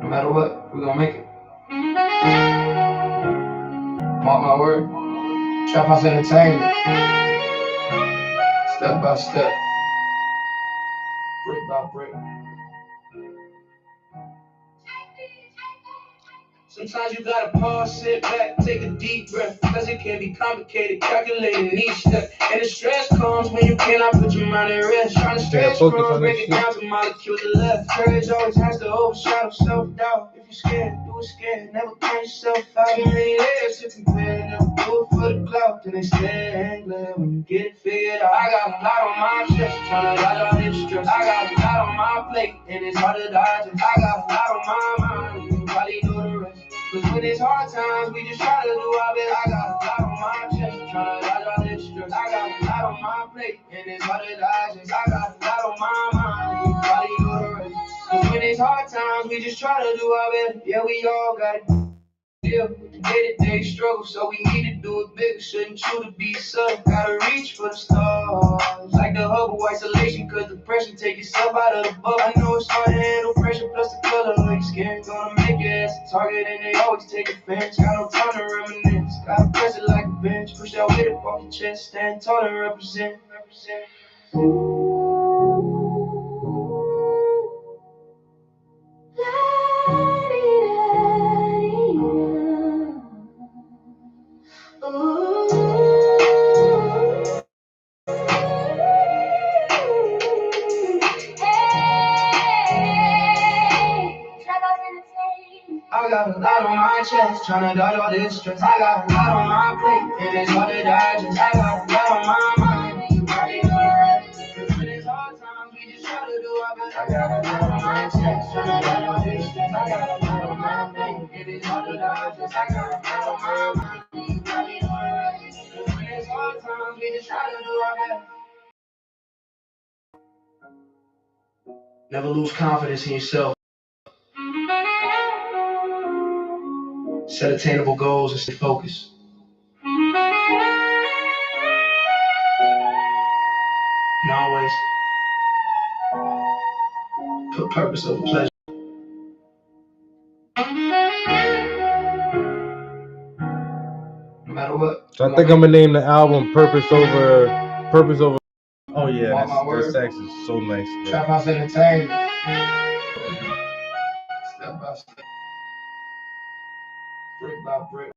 A: matter what, we're gonna make it. Mark my word. Trap House Entertainment. Step by step. Brick by brick. Sometimes you gotta pause, sit back, take a deep breath, cause it can be complicated, calculating each step. And the stress comes when you cannot put your mind at rest. Trying to stretch crumbs, break it down to molecules of left. Courage always has to overshadow self-doubt. If you're scared, do it scared, never count yourself out. Too many layers to compare, never do it for the clout. Then instead, glad when you get it figured out. I got a lot on my chest, trying to dodge all this stress. I got a lot on my plate, and it's hard to dodge it. I got a lot on my mind, you probably know the rest. Cause when it's hard times, we just try to do our best. I got a lot on my chest, trying to dodge all this stress. I got a lot on my plate, and it's hard to dodge it. I got a lot on my mind, you probably know the rest. Cause when it's hard times, we just try to do our best. Yeah, we all got it. Deal with the day-to-day struggle, so we need to do it bigger. Shouldn't you to be subtle? Gotta reach for the stars. Like the hub of isolation, cause the pressure take yourself out of the bubble. I know it's hard to handle pressure, plus the color of your skin. Gonna make it as a target, and they always take offense. Got no time to reminisce. Gotta press it like a bench. Push that weight up off your chest. Stand tall and represent. I got a lot on my chest, tryna dodge all this stress. I got a lot on my plate, and it's hard to digest. I got a lot on my mind, you probably know that. Cause when it's hard my chest, trying to ride all this stress. I got a lot on my plate, it is hard to digest. I got a lot on my mind, these money on the race. When it's hard times, we just try to do our best. Never lose confidence in yourself. Set attainable goals and stay focused. And always put purpose over pleasure. No matter what.
B: So I think I'm gonna name the album Purpose Over. Oh yeah, that sax is so nice.
A: Trap House Entertainment. Step by step. Brick by brick.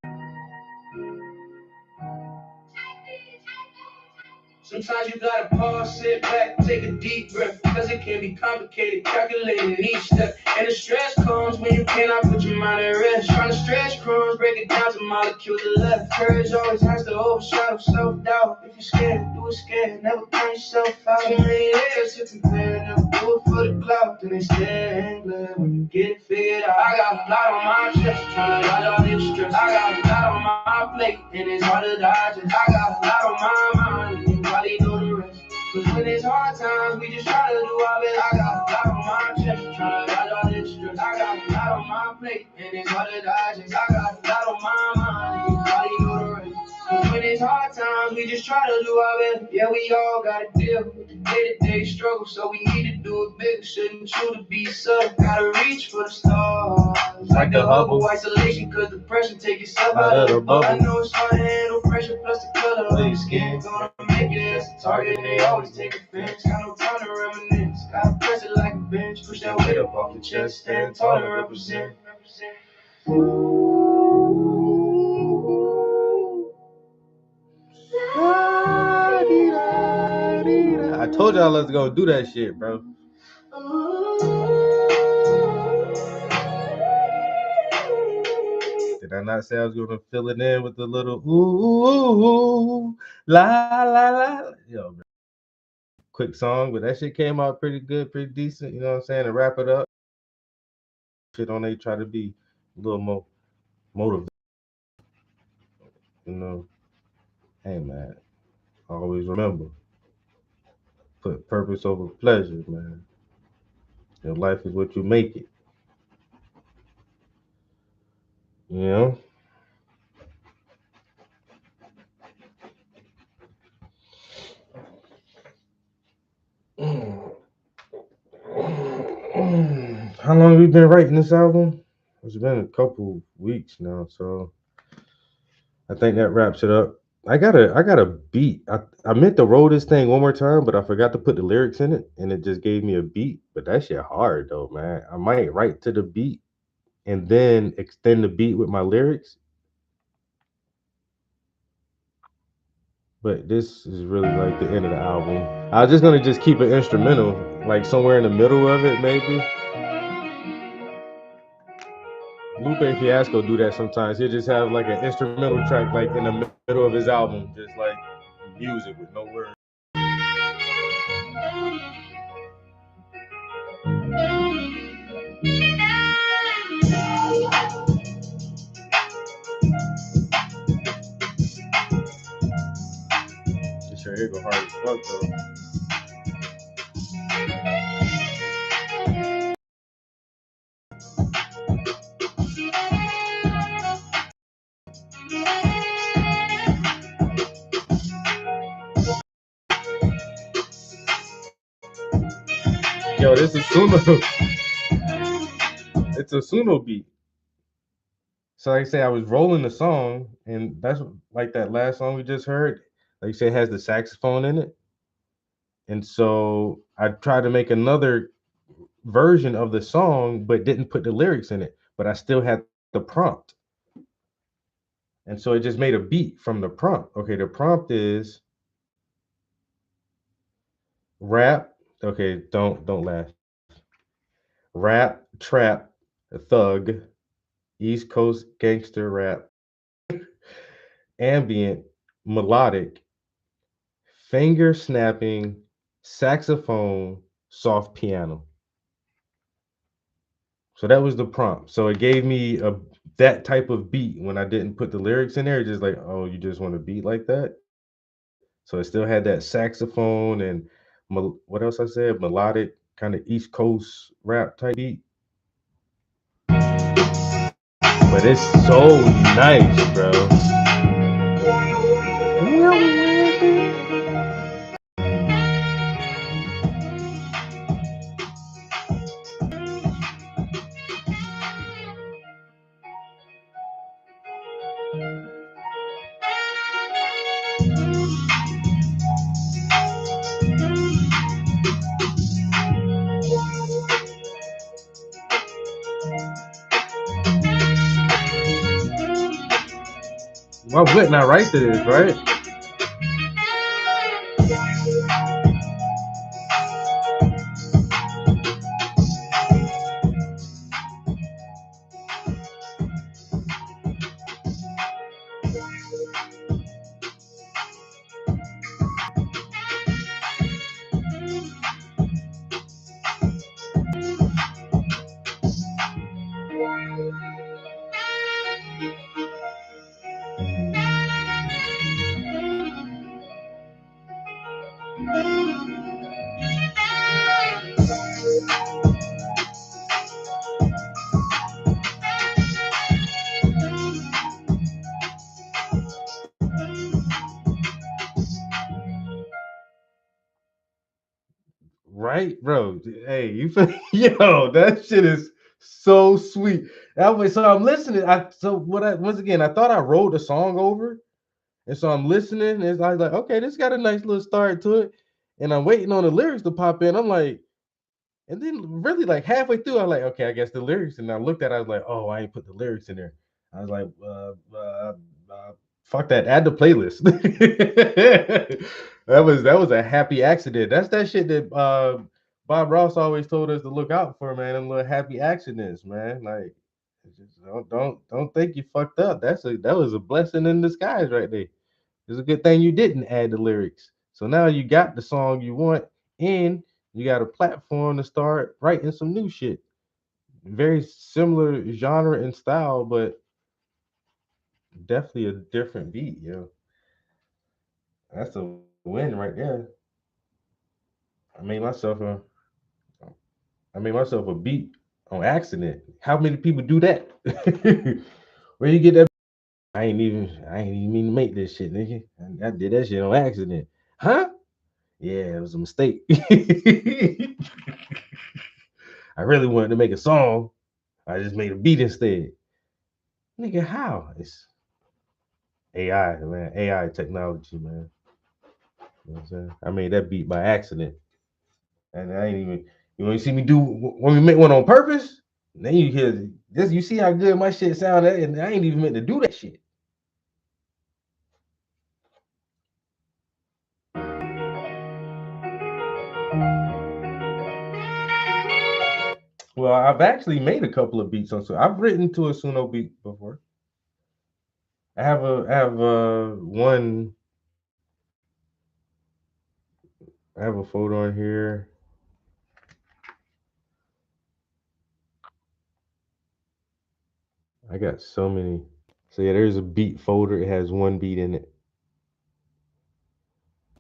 A: Sometimes you gotta pause, sit back, take a deep breath, cause it can be complicated, calculating each step. And the stress comes when you cannot put your mind at rest. Trying to stretch crumbs, break it down to molecules of left. Courage always has to overshadow self-doubt. If you're scared, do it scared, never count yourself out. Too many layers to compare, never do it for the clout. Then they stare and glare when you get it figured out. I got a lot on my chest, trying to dodge all this stress. I got a lot on my plate, and it's hard to digest. I got a lot on my mind. Nobody know the rest. Cause when it's hard times, we just try to do our best. I got a lot on my chest, trying to dodge all this stress. I got a lot on my plate, and it's hard to digest. I got a lot on my mind, nobody know the rest. Cause when it's hard times, we just try to do our best. Yeah, we all gotta deal with the day-to-day struggle, so we need to do it bigger. Shouldn't true to be subtle. Gotta reach for the stars. Like the Hubble isolation, cause the pressure take yourself out of the bubble. I know it's hard to handle pressure, plus the color of your skin. Gonna make it as a target, and they always take offense. Got no time to reminisce. Gotta press it like a bench. Push that weight up off the chest. Stand tall and represent.
B: I told y'all let's go do that shit, bro. Did I not say I was gonna fill it in with the little ooh, la la la? Yo, bro. Quick song, but that shit came out pretty good, pretty decent. You know what I'm saying? To wrap it up, shit on they try to be a little more motivated. You know, hey man, always remember, put purpose over pleasure, man. Your life is what you make it. You know? How long have you been writing this album? It's been a couple weeks now, so I think that wraps it up. I got a beat. I meant to roll this thing one more time, but I forgot to put the lyrics in it, and it just gave me a beat. But that shit hard though, man. I might write to the beat and then extend the beat with my lyrics. But this is really like the end of the album. I was just gonna just keep it instrumental, like somewhere in the middle of it, maybe. Lupe Fiasco do that sometimes. He'll just have like an instrumental track like in the middle of his album, just like music with no words. This sure here go hard as fuck though. Yo, this is Suno. It's a Suno beat. So like I say, I was rolling the song, and that's like that last song we just heard. Like you say, it has the saxophone in it. And so I tried to make another version of the song, but didn't put the lyrics in it. But I still had the prompt. And so it just made a beat from the prompt. Okay, the prompt is rap. Okay, don't laugh. Rap, trap, thug, East Coast gangster rap, ambient, melodic, finger snapping, saxophone, soft piano. So that was the prompt. So it gave me that type of beat when I didn't put the lyrics in there. Just like, oh, you just want a beat like that. So it still had that saxophone and what else I said? Melodic, kind of East Coast rap type beat. But it's so nice, bro. Why wouldn't I write this, right? Right, bro. Hey, you feel yo, that shit is so sweet. That way, so I'm listening. Once again, I thought I wrote the song over, and so I'm listening, and I was like, okay, this got a nice little start to it, and I'm waiting on the lyrics to pop in. I'm like, and then really like halfway through, I'm like, okay, I guess the lyrics, and I looked at it, I was like, oh, I ain't put the lyrics in there. I was like, fuck that, add the playlist. that was a happy accident. That's that shit that Bob Ross always told us to look out for, man. Them little happy accidents, man. Like, just don't think you fucked up. That was a blessing in disguise right there. It's a good thing you didn't add the lyrics. So now you got the song you want, and you got a platform to start writing some new shit. Very similar genre and style, but definitely a different beat, yo. That's a win right there. I made myself a beat on accident. How many people do that? Where you get that? I ain't even mean to make this shit, nigga. I did that shit on accident. Huh? Yeah, it was a mistake. I really wanted to make a song. I just made a beat instead. Nigga, how? It's AI, man. AI technology, man. You know what I'm saying? I made that beat by accident. And I ain't even, you know, you see me do when we make one on purpose, then you hear this, you see how good my shit sounded, and I ain't even meant to do that shit. Well, I've actually made a couple of beats on, so I've written to a Suno beat before. I have one. I have a photo on here. I got so many. So yeah, there's a beat folder. It has one beat in it.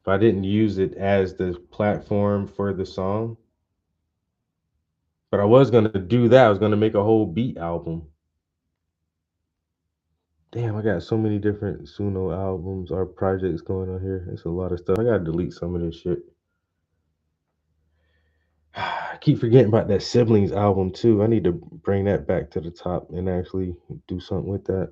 B: But I didn't use it as the platform for the song. But I was gonna do that. I was gonna make a whole beat album. Damn, I got so many different Suno albums or projects going on here. It's a lot of stuff. I gotta delete some of this shit. I keep forgetting about that Siblings album too. I need to bring that back to the top and actually do something with that.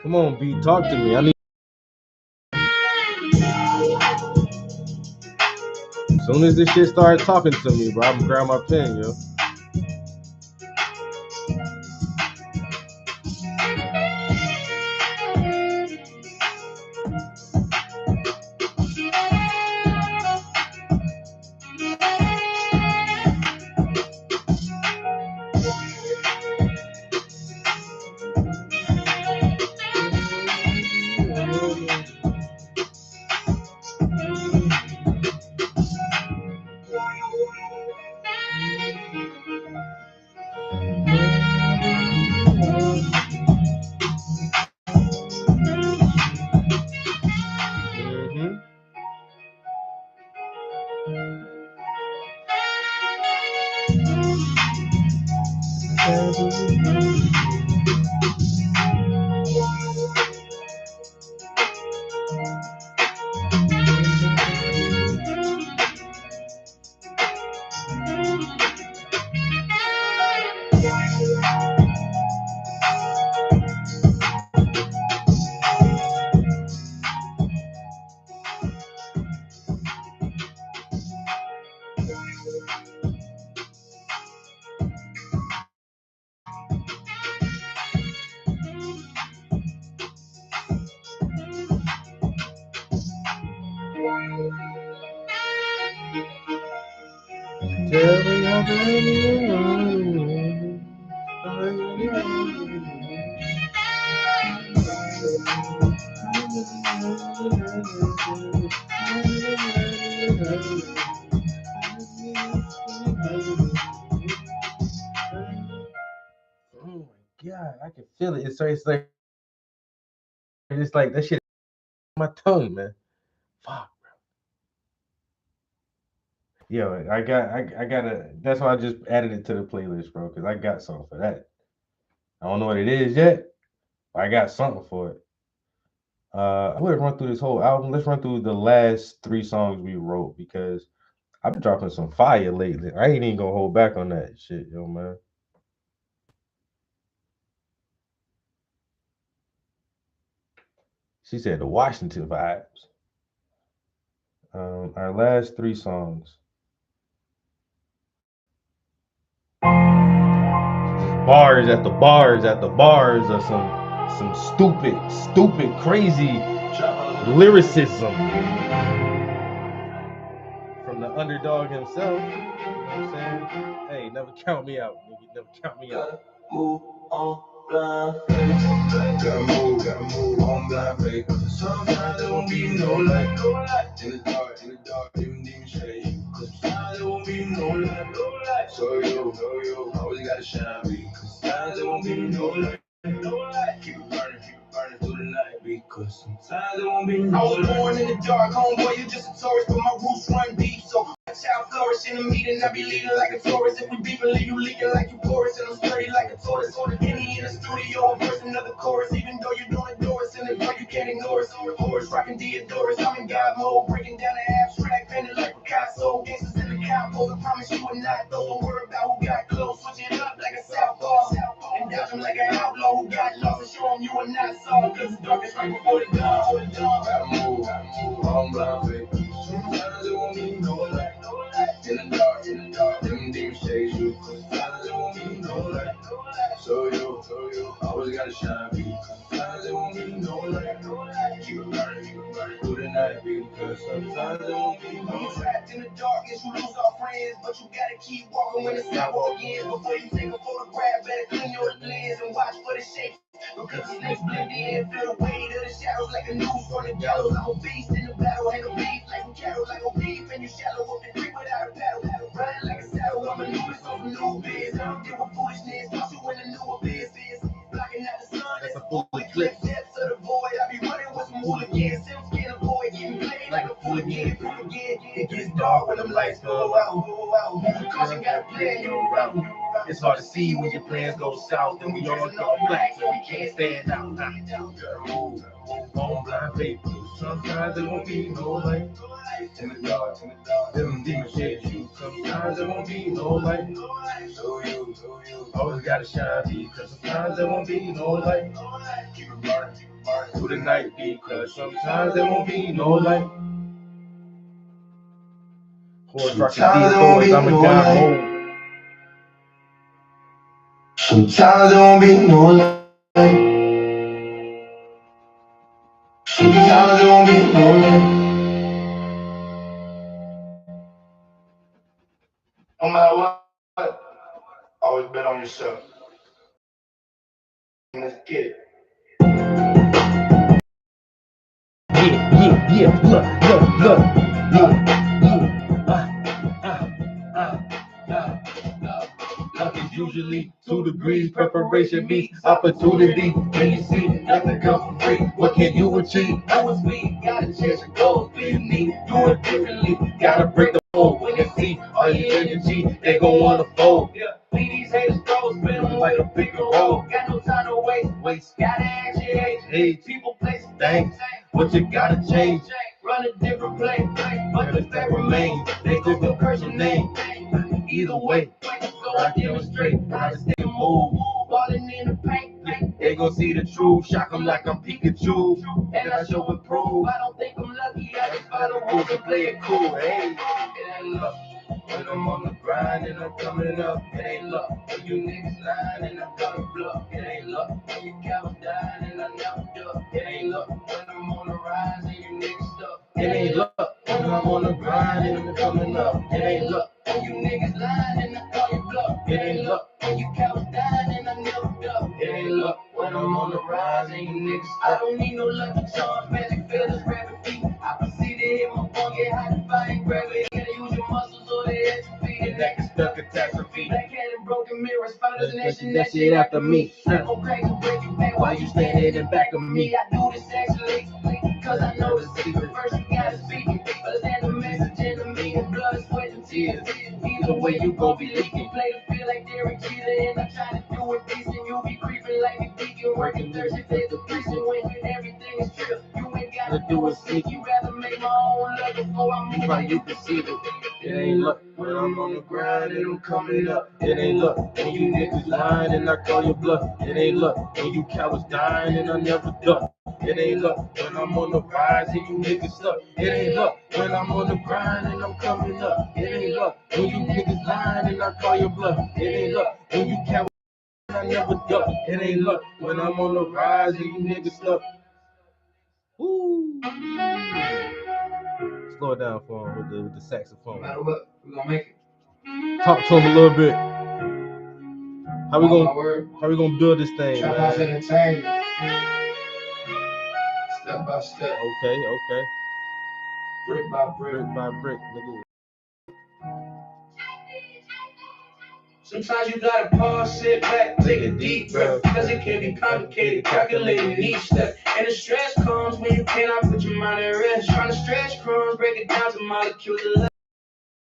B: Come on, B, talk to me. I need. As soon as this shit starts talking to me, bro, I'm gonna grab my pen, yo. God, I can feel it. It's like that shit on my tongue, man. Fuck, bro. Yo, I gotta. That's why I just added it to the playlist, bro, because I got something for that. I don't know what it is yet, but I got something for it. I would run through this whole album. Let's run through the last 3 songs we wrote because I've been dropping some fire lately. I ain't even gonna hold back on that shit, yo, man. She said the Washington vibes. Our last 3 songs. Bars at the bars at the bars of some stupid, crazy lyricism from the underdog himself. You know what I'm saying? Hey, never count me out, nigga. Never count me out.
A: Move on blind faith. Gotta move on blind faith. Sometimes there won't be no light. In the dark, dim shade. Sometimes there won't be no light. So yo, always gotta shine, because sometimes there won't be no light. Keep it burning through the night, because sometimes there won't be no light. I was born in the dark, homeboy, you just a tourist, but my roots run deep, so watch how I flourish in the meeting. I be leading like a tourist. If we beefing, leave you leaking like you porous, and I'm sturdy like a tortoise. On the Henny in the studio, a verse, another chorus, even though you don't adore us, and the girl you can't ignore us. On the horse, rocking Deodoras, I'm in God mode, breaking down the abstract, painted like Picasso. Gangsters in the compo, I promise you would not though. Don't worry about who got close, switch it up like a southpaw, and dodge them like an outlaw who got lost, and show them you are not soft, cause the dark is right before the dawn. Gotta move on blind faith. Sometimes there won't be no light. In the dark, them dim shades you. Sometimes there won't be no light. So you always gotta shine, because sometimes there won't be no light. Keep it burning through the night, because sometimes there won't be no light. When you're trapped in the darkness, you lose all friends, but you gotta keep walking when the sidewalk ends. Before you take a photograph, better clean your lens and watch for the shapes, because the snakes blend in. Feel the weight of the shadows like a noose on the gallows. I'm a beast in the battle, ain't a beef like a cattle, like a beef, and you shallow up the creek without a paddle. Riding like a saddle, I'm a newest on some new biz. I don't deal with foolishness, toss you in the newer biz. Blocking out the sun, that's a full eclipse. Depths of the void, I be running with some hooligans. Sims can't avoid getting played like a fool again. It gets dark when them lights go out. Caution got a plan, you're around. It's hard to see when your plans go south, and we all go black, so we can't stand out. On blind faith, sometimes there won't be no light. In the dark, them demon shades you. Sometimes there won't be no light. So you always gotta shine, because sometimes there won't be no light. Keep it burning through the night, because sometimes there won't be no light. Sometimes there won't be no light. Sometimes there won't be no light. Sometimes there won't be no light. No matter what, always bet on yourself. Let's get it. Yeah, look. Luck is usually 2 degrees, preparation meets opportunity. When you see nothing come for free, what can you achieve? That was me, got a chance to go, believe me, do it differently. Gotta break the mold when they see all your energy, they gon' wanna fold. Leave these haters go, spin them like a pick and roll. Got no time to waste. Gotta ask your age. People, places, things. What you gotta change? Run a different play, but the fact remains. They go to curse your name. Either way, so I demonstrate how to stay move. Balling in the paint, they gon' see the truth. Shock them like I'm Pikachu, and I show and prove. I don't think I'm lucky, I just follow rules and play it cool. Hey, it ain't luck. When I'm on the grind and I'm coming up, it ain't luck. When you niggas lying and I'm gonna bluff, it ain't luck. When you cowards dying and I never duck, it ain't luck. When I'm on the rise and you niggas stuck, it ain't luck. When I'm on the grind and I'm coming up, it ain't luck. When you niggas lying and I call you bluff, it ain't luck. When you cowards dying and I never duck, it ain't luck. When I'm on the rise and you niggas stuck. I don't need no lucky charms, magic feathers, rabbit feet. I proceed to hit my phone, get high to find gravity. Gotta use your muscles or they atrophy. And that can stuck catastrophe. Black cat and broken mirrors, spiders and action, that shit after me. Go crazy, break your back while you standing in back of me. I do this actually, cause I know the secret. First you gotta speak it, understand the message in the meaning. Blood, sweat, and tears. Either way you gon' be leaking. Play the field like Derek Jeter, and I'm trying to do it decent. You'll be creeping like a deacon, working 30 days of preaching when everything is true. You ain't gotta do it sneaky. Rather make my own love before I move like you can see it. It ain't luck when I'm on the grind and I'm coming up. It ain't luck when you niggas lying and I call your bluff. It ain't luck when you cowards dying and I never duck. It ain't luck when I'm on the rise and you niggas stuck. It ain't luck when I'm on the grind and I'm coming up. It ain't luck when you niggas lying and I call your bluff. It ain't luck when you cowards and I never duck. It ain't luck when I'm on the rise and you niggas stuck. Woo! Slow it down for him with the saxophone. No matter what, we're gonna make it. Talk to him a little bit. How we gonna build this thing, man? Try to entertain. Step by step. Okay. Brick by brick, nigga. Sometimes you gotta pause, sit back, take a deep breath, cause it can be complicated, calculating each step. And the stress comes when you cannot put your mind at rest. Trying to stretch crumbs, break it down to molecules of love.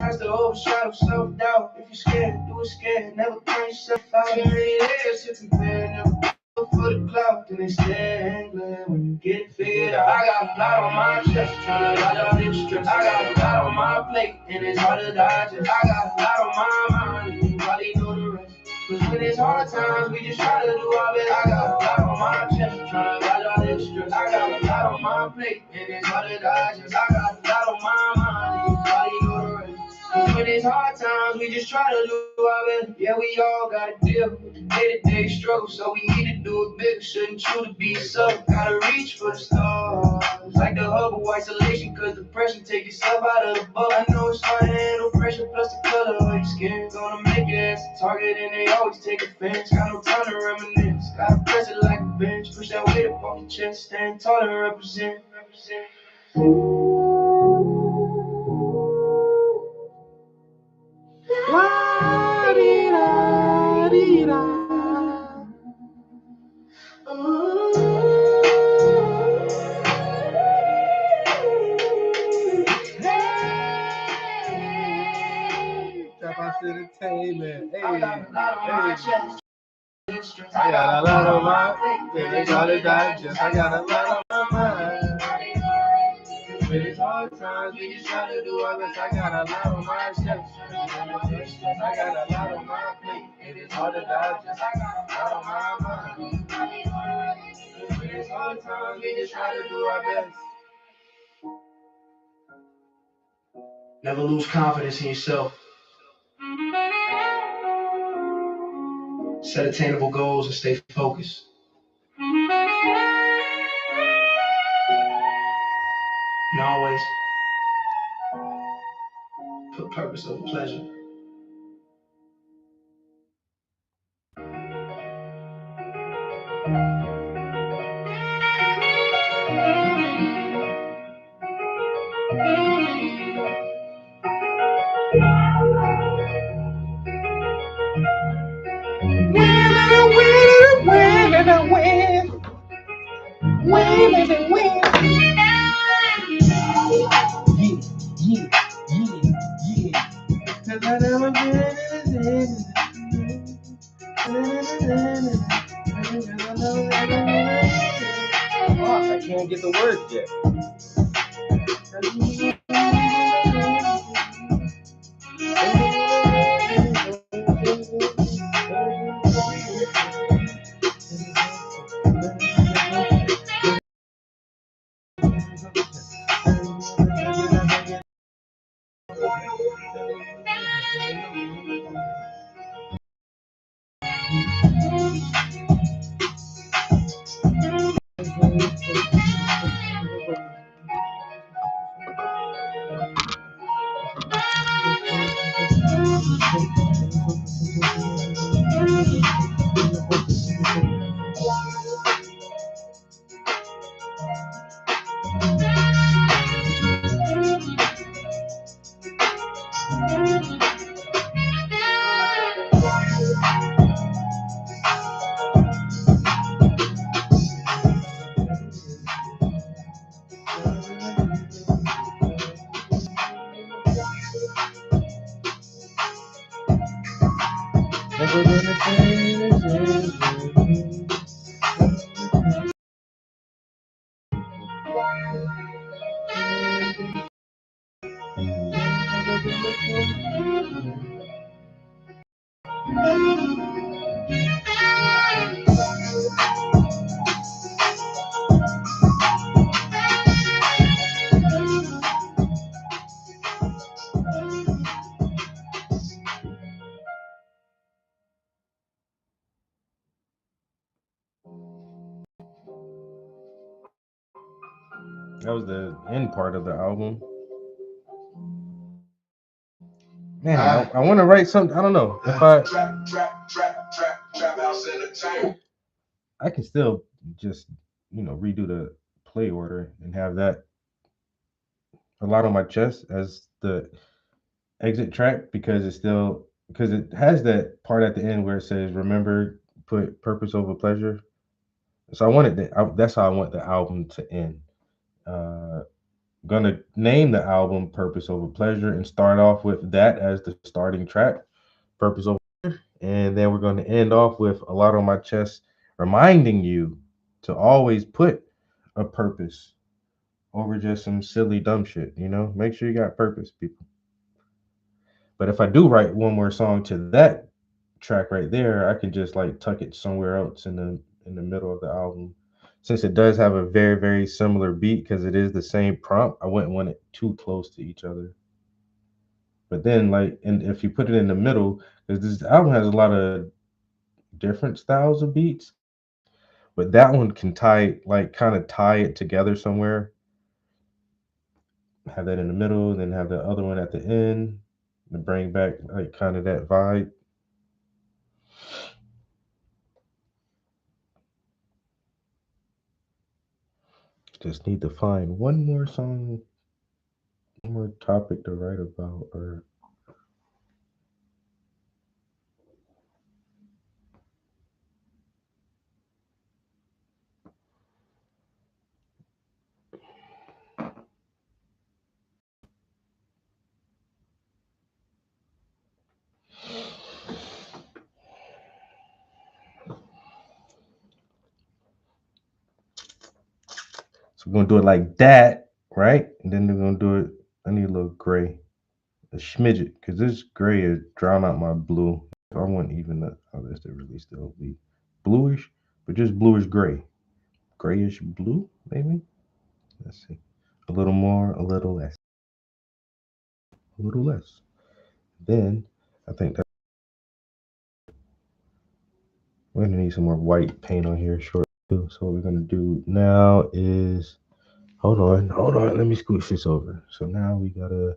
A: Has to overshadow self-doubt. If you're scared, do it scared, never count yourself out. Too many layers to compare, never go for the clout. Then they stare and glare when you get it figured out. I got a lot on my chest, trying to ride out this stress. I got a lot on my plate, and it's hard to digest. I got a lot on my mind, and you probably know the rest. Cause when it's hard times, we just try to do our best. I got a lot on my chest, trying to ride out this stress. I got a lot on my plate, and it's hard to digest. I got a lot on my mind, and you probably know the rest. When it's hard times, we just try to do our best. Yeah, we all gotta deal with the day-to-day struggle, so we need to do it bigger. Shouldn't truly be subtle. Gotta reach for the stars, like the Hubble isolation, cause depression take yourself out of the bubble. I know it's hard to handle pressure, plus the color of your skin. Gonna make it as a target, and they always take offense. Got no time to reminisce, gotta press it like a bench. Push that weight up on your chest, stand tall and represent. Entertainment. Hey. I got a lot on my chest. I got a lot on my plate. They gotta digest. I got a lot on my mind. When it's hard times, we just try to do our best. I got a lot on my chest. I got a lot on my plate. It is hard to digest. I got a lot on my mind. When it's hard times, we just try to do our best. Never lose confidence in yourself. Set attainable goals and stay focused. And always put purpose over pleasure.
B: I can't get the words yet. That was the end part of the album. Man, I want to write something. I don't know if I can still just redo the play order and have that a lot on my chest as the exit track because it has that part at the end where it says remember put purpose over pleasure. So I wanted that. That's how I want the album to end. Gonna name the album Purpose Over Pleasure and start off with that as the starting track, Purpose Over Pleasure. And then we're going to end off with A Lot on My Chest, reminding you to always put a purpose over just some silly dumb shit. Make sure you got purpose, people. But if I do write one more song to that track right there, I can just like tuck it somewhere else in the middle of the album. Since it does have a very, very similar beat because it is the same prompt, I wouldn't want it too close to each other. But then, and if you put it in the middle, because this album has a lot of different styles of beats, but that one can kind of tie it together somewhere. Have that in the middle, then have the other one at the end, and bring back kind of that vibe. Just need to find one more song, one more topic to write about, or so we're gonna do it like that, right? And then we're gonna do it. I need a little gray, a smidget, because this gray is drown out my blue. I want even the others to really still be bluish, but just bluish gray, grayish blue, maybe. Let's see, a little more, a little less, a little less. Then I think that we're gonna need some more white paint on here, short too. So what we're gonna do now is, hold on, let me scooch this over. So now we gotta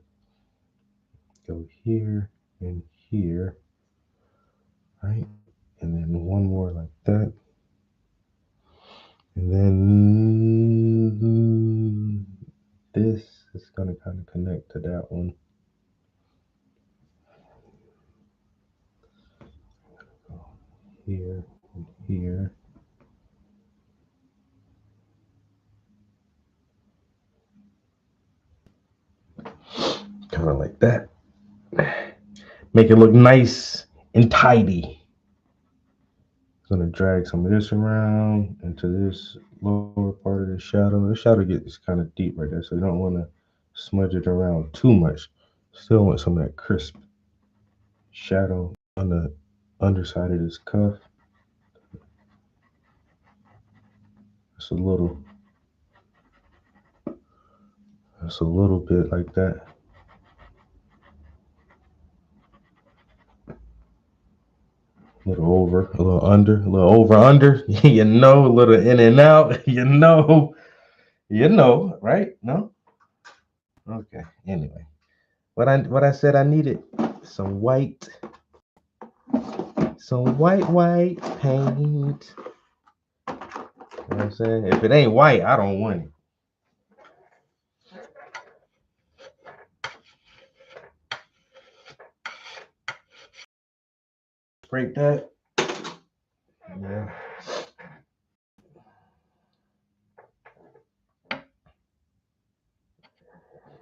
B: go here and here, right? And then one more like that. And then this is going to kind of connect to that one. Go here and here. Kind of like that. Make it look nice and tidy. Gonna drag some of this around into this lower part of the shadow. The shadow gets kind of deep right there, so you don't want to smudge it around too much. Still want some of that crisp shadow on the underside of this cuff. Just a little bit like that. A little over, a little under, a little over, under. You know, a little in and out. You know, right? No. Okay. Anyway, what I said I needed some white paint. You know what I'm saying? If it ain't white, I don't want it. Break that. Yeah.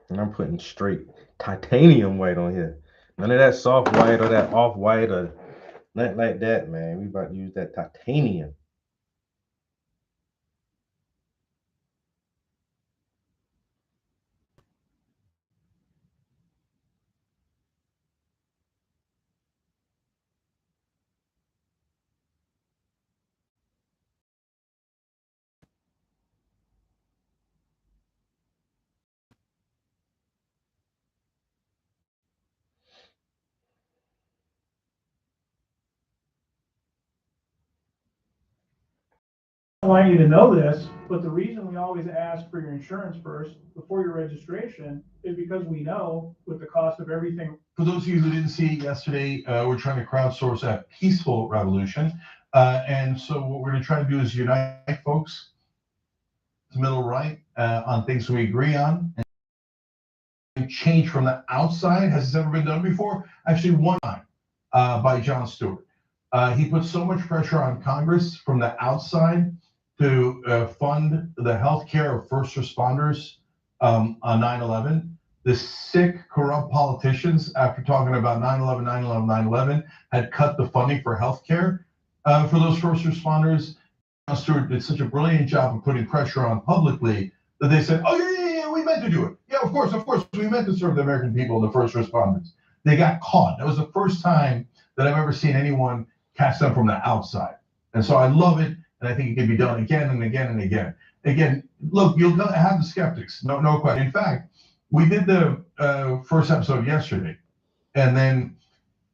B: And I'm putting straight titanium white on here. None of that soft white or that off white or nothing like that, man. We about to use that titanium.
K: I want you to know this, but the reason we always ask for your insurance first before your registration is because we know with the cost of everything.
J: For those of you who didn't see it yesterday, we're trying to crowdsource a peaceful revolution. And so what we're going to try to do is unite folks, the middle right, on things we agree on. And change from the outside. Has this ever been done before? Actually, one time by Jon Stewart. He put so much pressure on Congress from the outside to fund the health care of first responders on 9/11. The sick, corrupt politicians, after talking about 9/11, 9/11, 9/11, had cut the funding for health care for those first responders. Jon Stewart did such a brilliant job of putting pressure on publicly that they said, oh, yeah, we meant to do it. Yeah, of course, we meant to serve the American people, the first responders. They got caught. That was the first time that I've ever seen anyone catch them from the outside. And so I love it, and I think it can be done again and again and again. Again, look, you'll have the skeptics, no question. In fact, we did the first episode yesterday, and then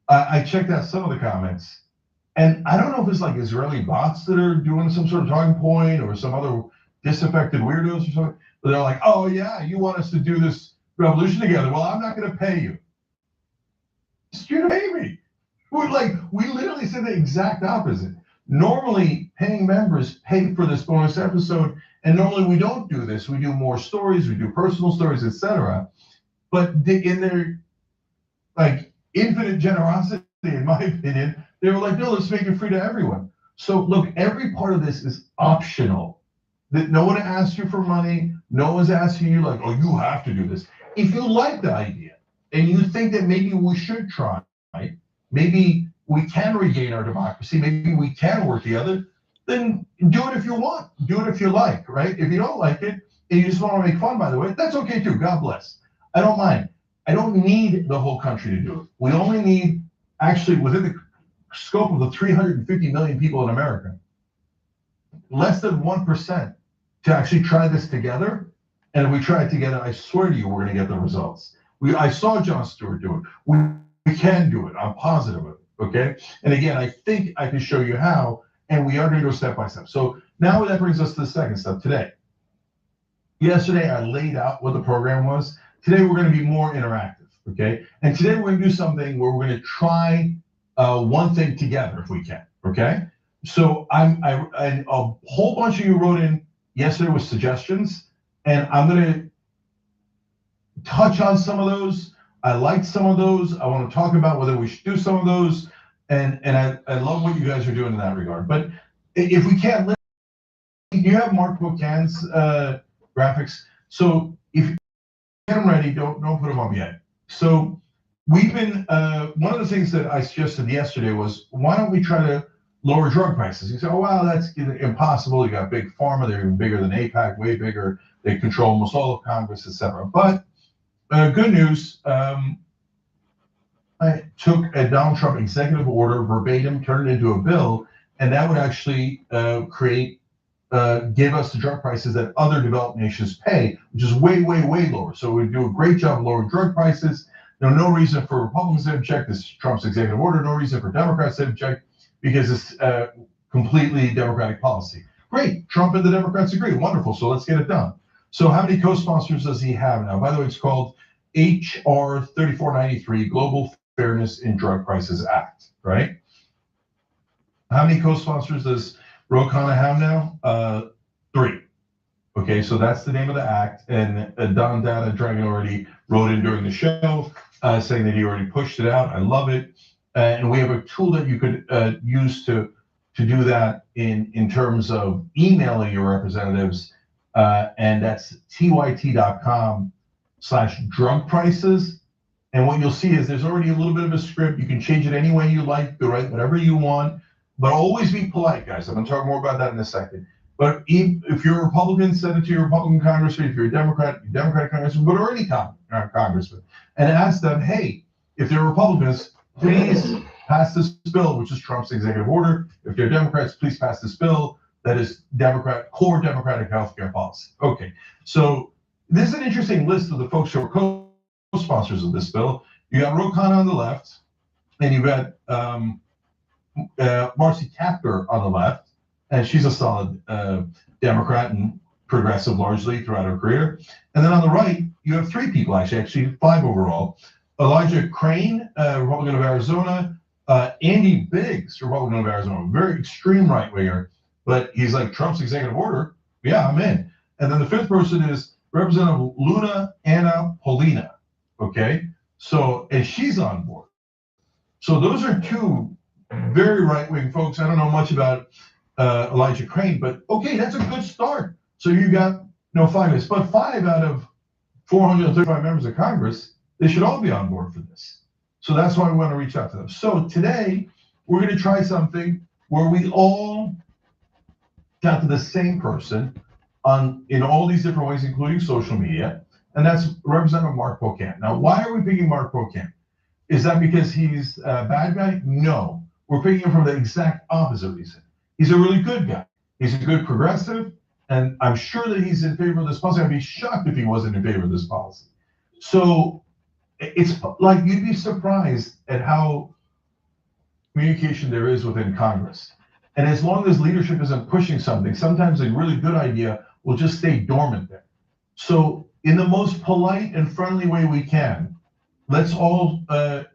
J: I checked out some of the comments, and I don't know if it's like Israeli bots that are doing some sort of talking point or some other disaffected weirdos or something, but they're like, oh yeah, you want us to do this revolution together. Well, I'm not going to pay you. You're pay me. We literally said the exact opposite. Normally, paying members pay for this bonus episode, and normally we don't do this. We do more stories, we do personal stories, etc. But in their infinite generosity, in my opinion, they were like, no, let's make it free to everyone. So look, every part of this is optional. That no one asked you for money, no one's asking you like, oh, you have to do this. If you like the idea and you think that maybe we should try, right? Maybe we can regain our democracy, maybe we can work together, then do it if you want, do it if you like, right? If you don't like it, and you just want to make fun, by the way, that's okay too, God bless. I don't mind. I don't need the whole country to do it. We only need, actually, within the scope of the 350 million people in America, less than 1% to actually try this together. And if we try it together, I swear to you, we're going to get the results. I saw Jon Stewart do it. We can do it. I'm positive of it. Okay. And again, I think I can show you how, and we are going to go step by step. So now that brings us to the second step today. Yesterday, I laid out what the program was. Today, we're going to be more interactive. Okay. And today, we're going to do something where we're going to try one thing together if we can. Okay. So a whole bunch of you wrote in yesterday with suggestions, and I'm going to touch on some of those. I liked some of those. I want to talk about whether we should do some of those, and I love what you guys are doing in that regard. But if we can't, you have Mark Buchanan's graphics. So if you get them ready, don't put them up yet. So we've been one of the things that I suggested yesterday was, why don't we try to
L: lower drug prices. You say, oh, wow, that's impossible. You got big pharma. They're even bigger than AIPAC, way bigger. They control almost all of Congress, etc. But good news, I took a Donald Trump executive order verbatim, turned it into a bill, and that would actually give us the drug prices that other developed nations pay, which is way, way, way lower. So we do a great job of lowering drug prices. There's no reason for Republicans to object. This is Trump's executive order. No reason for Democrats to object because it's completely Democratic policy. Great. Trump and the Democrats agree. Wonderful. So let's get it done. So how many co-sponsors does he have now? By the way, it's called HR 3493, Global Fairness in Drug Prices Act, right? How many co-sponsors does Ro Khanna have now? 3. Okay, so that's the name of the act. And Don Data Dragon already wrote in during the show saying that he already pushed it out. I love it. And we have a tool that you could use to do that in terms of emailing your representatives. And that's tyt.com/drug prices. And what you'll see is there's already a little bit of a script. You can change it any way you like, to write whatever you want, but always be polite, guys. I'm going to talk more about that in a second. But if you're a Republican, send it to your Republican congressman. If you're a Democrat, your Democratic congressman, go to any congressman and ask them, hey, if they're Republicans, please pass this bill, which is Trump's executive order. If they're Democrats, please pass this bill that is core Democratic healthcare policy. Okay, so this is an interesting list of the folks who are co-sponsors of this bill. You got Ro Khanna on the left, and you've got Marcy Kaptur on the left, and she's a solid Democrat and progressive largely throughout her career. And then on the right, you have 3 people, actually 5 overall. Elijah Crane, Republican of Arizona. Andy Biggs, Republican of Arizona, very extreme right-winger, but he's like Trump's executive order. Yeah, I'm in. And then the 5th person is Representative Luna Anna Polina. Okay, so and she's on board. So those are 2 very right-wing folks. I don't know much about Elijah Crane, but okay, that's a good start. So you got 5 minutes, but 5 out of 435 members of Congress, they should all be on board for this. So that's why we want to reach out to them. So today we're going to try something where we all got to the same person in all these different ways, including social media, and that's Representative Mark Pocan. Now, why are we picking Mark Pocan? Is that because he's a bad guy? No, we're picking him for the exact opposite reason. He's a really good guy. He's a good progressive, and I'm sure that he's in favor of this policy. I'd be shocked if he wasn't in favor of this policy. So it's like you'd be surprised at how communication there is within Congress. And as long as leadership isn't pushing something, sometimes a really good idea will just stay dormant there. So in the most polite and friendly way we can, let's all, as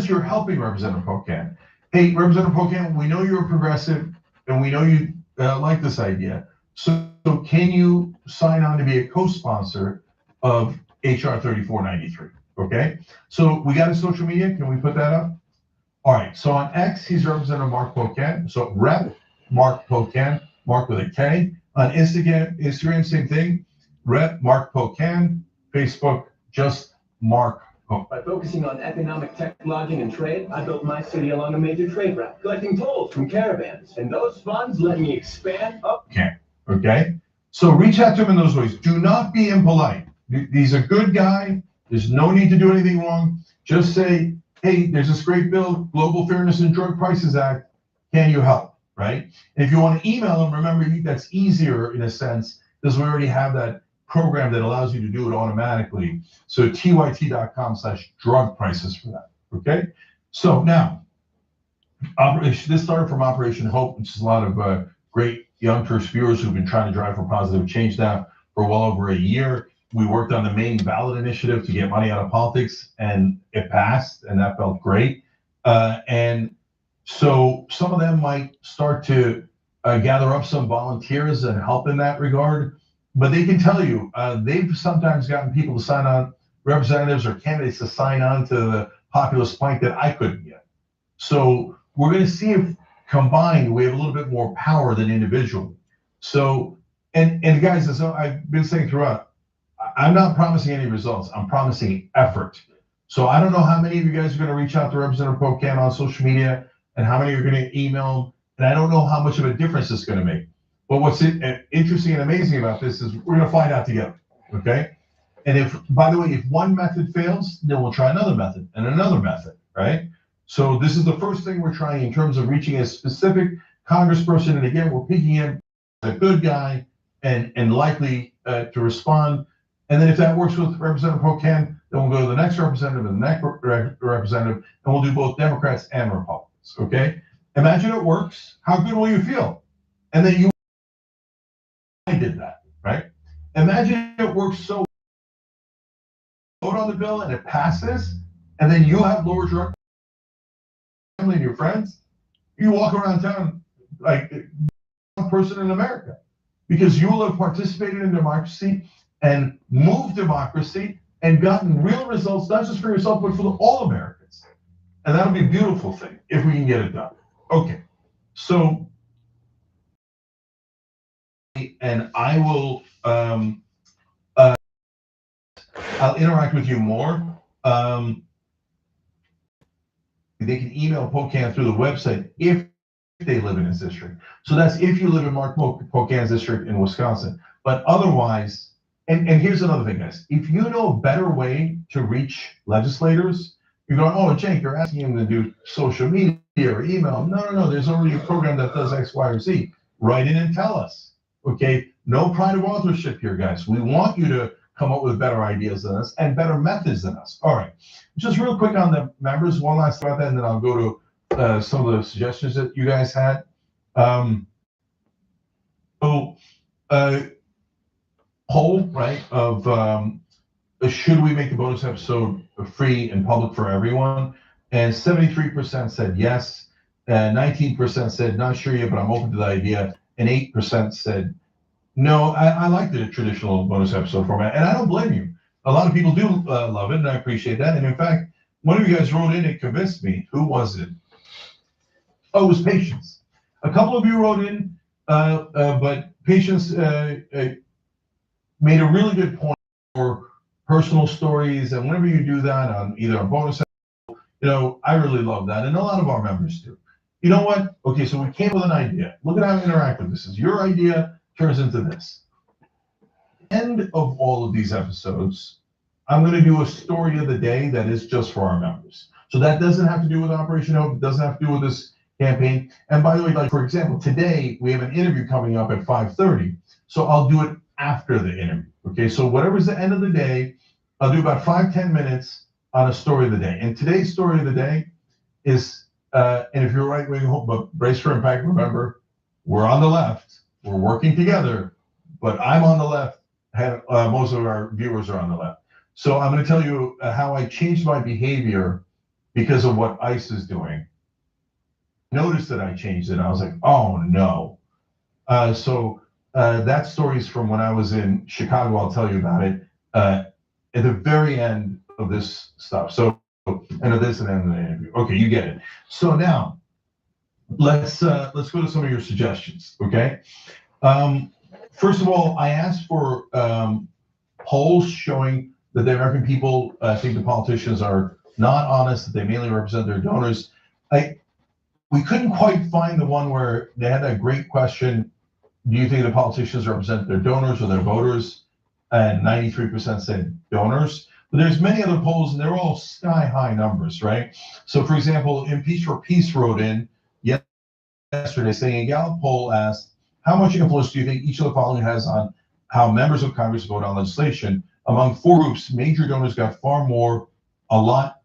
L: you're helping Representative Pocan. Hey, Representative Pocan, we know you're a progressive and we know you like this idea. So can you sign on to be a co-sponsor of HR 3493, okay? So we got a social media, can we put that up? All right, so on X, he's Representative Mark Pocan. So Rep Mark Pocan, Mark with a K. On Instagram, same thing, Rep Mark Pocan. Facebook, just Mark Pocan.
M: By focusing on economic tech, lodging, and trade, I built my city along a major trade route, collecting tolls from caravans. And those funds let me expand up.
L: Okay? So reach out to him in those ways. Do not be impolite. He's a good guy. There's no need to do anything wrong. Just say, hey, there's this great bill, Global Fairness in Drug Prices Act. Can you help, right? And if you want to email him, remember, that's easier in a sense because we already have that program that allows you to do it automatically. So tyt.com/drug prices for that, okay? So now, this started from Operation Hope, which is a lot of great young Turks viewers who've been trying to drive for positive change now for well over a year. We worked on the main ballot initiative to get money out of politics, and it passed, and that felt great. And so some of them might start to gather up some volunteers and help in that regard. But they can tell you, they've sometimes gotten people to sign on, representatives or candidates to sign on to the populist plank that I couldn't get. So we're going to see if combined we have a little bit more power than individually. So, and guys, as I've been saying throughout, I'm not promising any results. I'm promising effort. So I don't know how many of you guys are going to reach out to Representative Pocan on social media. and how many are going to email them. And I don't know how much of a difference it's going to make. But what's interesting and amazing about this is we're going to find out together, okay? And if, by the way, if one method fails, then we'll try another method and another method, right? So this is the first thing we're trying in terms of reaching a specific congressperson. And again, we're picking him as a good guy and likely to respond. And then if that works with Representative Pocan, then we'll go to the next representative and the next representative, and we'll do both Democrats and Republicans, okay? Imagine it works. How good will you feel? And then you did that, right? Imagine it works so vote on the bill and it passes, and then you have lower drug family and your friends. You walk around town like one person in America because you will have participated in democracy and moved democracy and gotten real results, not just for yourself, but for all Americans. And that'll be a beautiful thing if we can get it done. Okay, so, and I will, I'll interact with you more. They can email Pocan through the website if they live in his district. So that's if you live in Mark Pocan's district in Wisconsin. But otherwise, and here's another thing, guys. If you know a better way to reach legislators, you're going, oh, Jake, you're asking him to do social media or email. No, there's already a program that does X, Y, or Z. Write in and tell us, okay? No pride of authorship here, guys. We want you to come up with better ideas than us and better methods than us. All right, just real quick on the members, one last thing about that, and then I'll go to some of the suggestions that you guys had. Poll, right, of should we make the bonus episode free and public for everyone? And 73% said yes, 19% said not sure yet, but I'm open to the idea, and 8% said no, I like the traditional bonus episode format, and I don't blame you. A lot of people do love it, and I appreciate that. And in fact, one of you guys wrote in and convinced me. Who was it? Oh, it was Patience. A couple of you wrote in, but Patience made a really good point for personal stories, and whenever you do that on either a bonus episode, you know, I really love that, and a lot of our members do. You know what? Okay, so we came with an idea. Look at how interactive this is. Your idea turns into this. End of all of these episodes, I'm going to do a story of the day that is just for our members. So that doesn't have to do with Operation Hope. It doesn't have to do with this campaign. And by the way, like for example, today we have an interview coming up at 5:30. So I'll do it after the interview. Okay, so whatever's the end of the day, I'll do about 5-10 minutes on a story of the day. And today's story of the day is, and if you're right-wing, but brace for impact, remember, we're on the left. We're working together, but I'm on the left. Most of our viewers are on the left. So I'm going to tell you how I changed my behavior because of what ICE is doing. Notice that I changed it. I was like, oh no. So that story is from when I was in Chicago. I'll tell you about it at the very end of this stuff. So end of this and end of the interview. Okay, you get it. So now let's go to some of your suggestions. Okay. First of all, I asked for polls showing that the American people think the politicians are not honest, that they mainly represent their donors. We couldn't quite find the one where they had that great question, do you think the politicians represent their donors or their voters? And 93% said donors. But there's many other polls, and they're all sky-high numbers, right? So, for example, Impeach for Peace wrote in yesterday saying a Gallup poll asked, how much influence do you think each of the following has on how members of Congress vote on legislation? Among four groups, major donors got a lot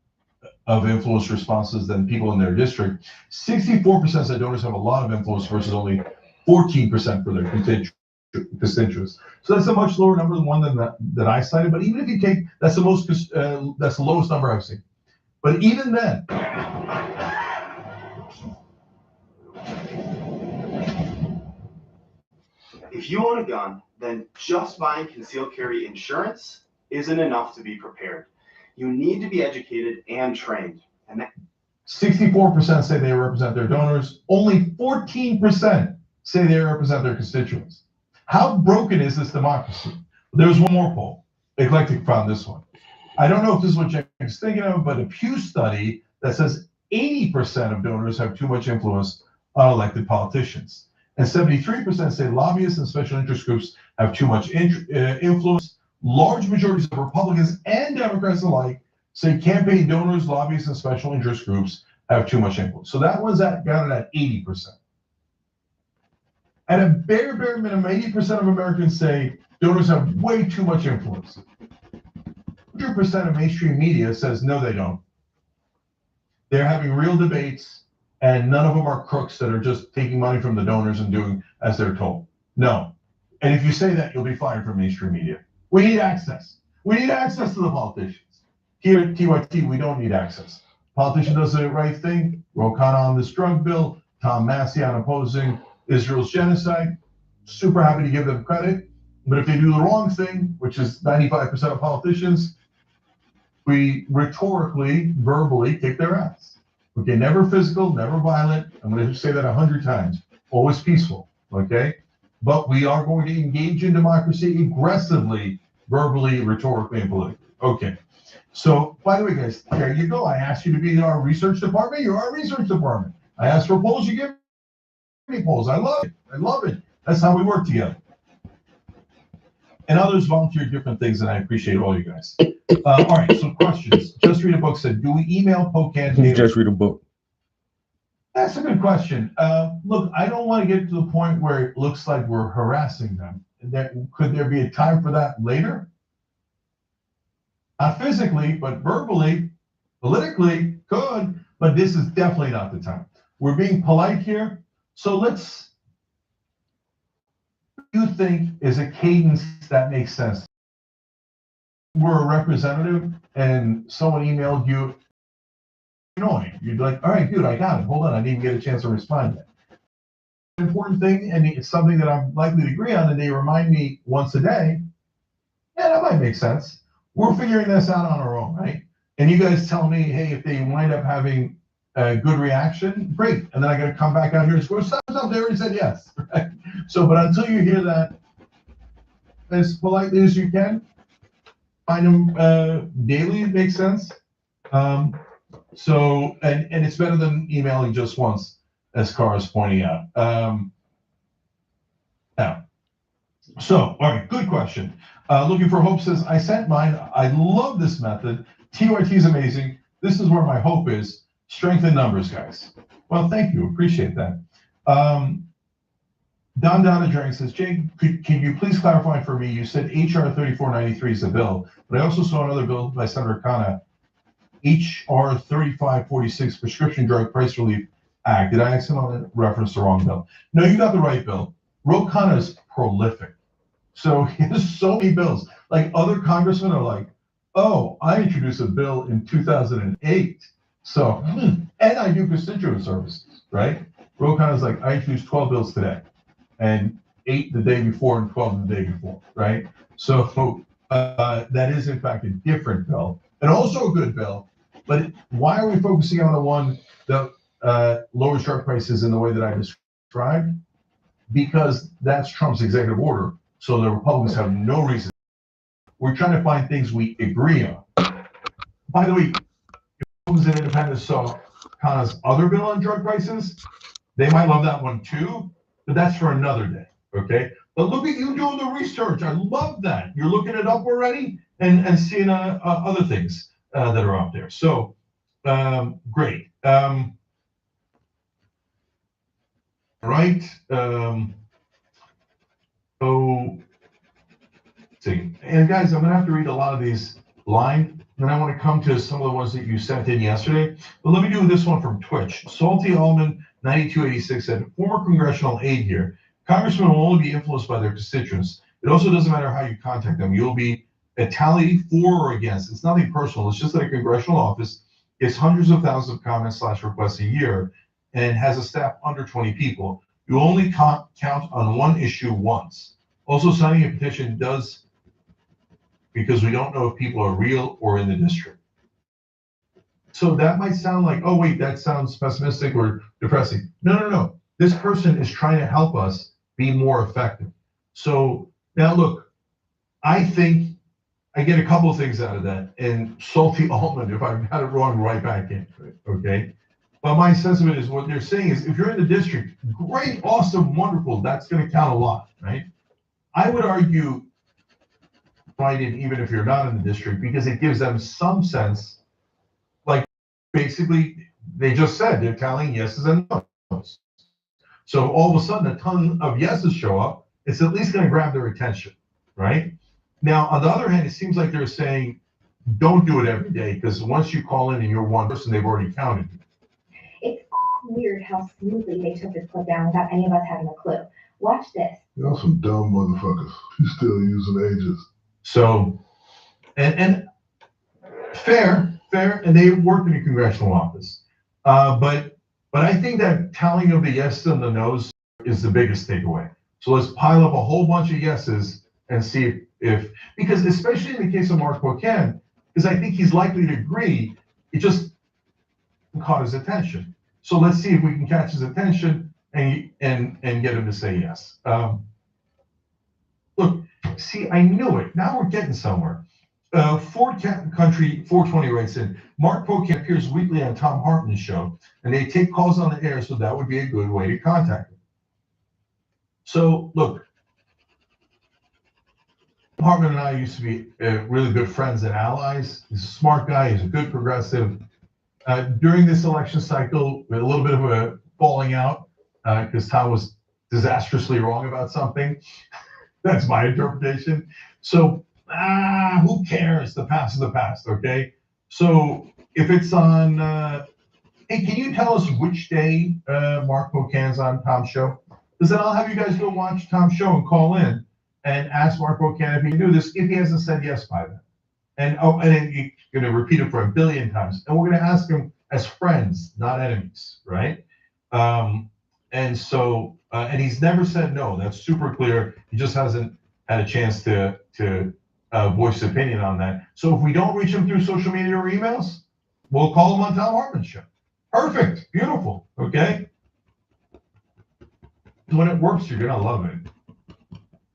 L: of influence responses than people in their district. 64% said donors have a lot of influence versus only 14% for their constituents. So that's a much lower number than one that I cited. But even if you take, that's the lowest number I've seen. But even then,
N: if you own a gun, then just buying concealed carry insurance isn't enough to be prepared. You need to be educated and trained. And
L: 64% say they represent their donors. Only 14% say they represent their constituents. How broken is this democracy? There's one more poll. Eclectic found this one. I don't know if this is what Jack is thinking of, but a Pew study that says 80% of donors have too much influence on elected politicians. And 73% say lobbyists and special interest groups have too much influence. Large majorities of Republicans and Democrats alike say campaign donors, lobbyists, and special interest groups have too much influence. So that one's got it at 80%. At a bare minimum, 80% of Americans say donors have way too much influence. 100% of mainstream media says no, they don't. They're having real debates, and none of them are crooks that are just taking money from the donors and doing as they're told. No. And if you say that, you'll be fired from mainstream media. We need access. We need access to the politicians. Here at TYT, we don't need access. Politician does the right thing. Ro Khanna on this drug bill. Tom Massie on opposing Israel's genocide. Super happy to give them credit. But if they do the wrong thing, which is 95% of politicians, we rhetorically, verbally kick their ass. Okay, never physical, never violent. I'm going to say that 100 times. Always peaceful, okay? But we are going to engage in democracy aggressively, verbally, rhetorically, and politically. Okay. So, by the way, guys, there you go. I asked you to be in our research department. You're our research department. I asked for polls. You give me polls. I love it. I love it. That's how we work together. And others volunteer different things, and I appreciate all you guys. All right, so questions. Just Read a Book said, do we email PoCan?
B: Just Read a Book.
L: That's a good question. Look, I don't want to get to the point where it looks like we're harassing them. Could there be a time for that later? Not physically, but verbally, politically, could, but this is definitely not the time. We're being polite here. So let's, you think is a cadence that makes sense. We're a representative and someone emailed you, annoying. You'd be like, all right, dude, I got it. Hold on, I didn't even get a chance to respond yet. Important thing, and it's something that I'm likely to agree on, and they remind me once a day. Yeah, that might make sense. We're figuring this out on our own, right? And you guys tell me, hey, if they wind up having a good reaction, great. And then I got to come back out here and score. Stop, they already said yes, right? So, but until you hear that as politely as you can, find them daily, it makes sense. So, and it's better than emailing just once, as Cara is pointing out. Now, so, all right, good question. Looking for Hope says, I sent mine. I love this method. TYT is amazing. This is where my hope is. Strength in numbers, guys. Well, thank you. Appreciate that. Don Donadring says, Jake, can you please clarify for me? You said HR 3493 is a bill, but I also saw another bill by Senator Khanna, HR 3546, Prescription Drug Price Relief Act. Did I accidentally reference the wrong bill? No, you got the right bill. Ro Khanna is prolific. So he has so many bills. Like other congressmen are like, oh, I introduced a bill in 2008. So, and I do constituent services, right? Ro Khanna's like, I introduced 12 bills today and 8 the day before and 12 the day before, right? So that is in fact a different bill and also a good bill. But why are we focusing on the one that lowers drug prices in the way that I described? Because that's Trump's executive order. So the Republicans have no reason. We're trying to find things we agree on. By the way, if Republicans and Independents saw Khanna's other bill on drug prices, they might love that one too, but that's for another day, okay? But look at you doing the research. I love that. You're looking it up already and seeing other things that are out there. So, great. All right. So, let's see. And guys, I'm gonna have to read a lot of these line, and I want to come to some of the ones that you sent in yesterday. But let me do this one from Twitch. Salty Almond 9286 said, former congressional aide here. Congressmen will only be influenced by their constituents. It also doesn't matter how you contact them. You'll be retaliated for or against. It's nothing personal. It's just that a congressional office gets hundreds of thousands of comments / requests a year and has a staff under 20 people. You only count on one issue once. Also, signing a petition does, because we don't know if people are real or in the district. So that might sound like, oh wait, that sounds pessimistic or depressing. No. This person is trying to help us be more effective. So now look, I think I get a couple of things out of that. And Salty Almond, if I've got it wrong, right back in, okay? But my sense of it is what they're saying is if you're in the district, great, awesome, wonderful, that's going to count a lot, right? I would argue write it even if you're not in the district because it gives them some sense, like basically they just said they're counting yeses and nos. So all of a sudden a ton of yeses show up, it's at least going to grab their attention, right? Now, on the other hand, it seems like they're saying don't do it every day because once you call in and you're one person, they've already counted you.
O: It's weird how smoothly they took this clip down without any of us having a clue. Watch this.
P: Y'all some dumb motherfuckers. She's still using ages.
L: So, and fair, and they work in a congressional office. But I think that tallying of the yeses and the nos is the biggest takeaway. So let's pile up a whole bunch of yeses and see if because especially in the case of Mark Pocan, because I think he's likely to agree, it just caught his attention. So let's see if we can catch his attention and get him to say yes. Look, see, I knew it. Now we're getting somewhere. Ford Country 420 writes in, Mark Pocan appears weekly on Tom Hartman's show, and they take calls on the air, so that would be a good way to contact him. So, look, Hartman and I used to be really good friends and allies. He's a smart guy. He's a good progressive. During this election cycle, we had a little bit of a falling out because Tom was disastrously wrong about something. That's my interpretation. So, who cares? The past is the past, okay? So, if it's on, hey, can you tell us which day Mark Pocan's on Tom's show? Because then I'll have you guys go watch Tom's show and call in and ask Mark Pocan if he knew this, if he hasn't said yes by then. And then you're going to repeat it for 1 billion times. And we're going to ask him as friends, not enemies, right? And so, and he's never said no. That's super clear. He just hasn't had a chance to voice his opinion on that. So if we don't reach him through social media or emails, we'll call him on Tom Hartman's show. Perfect. Beautiful. Okay? When it works, you're going to love it.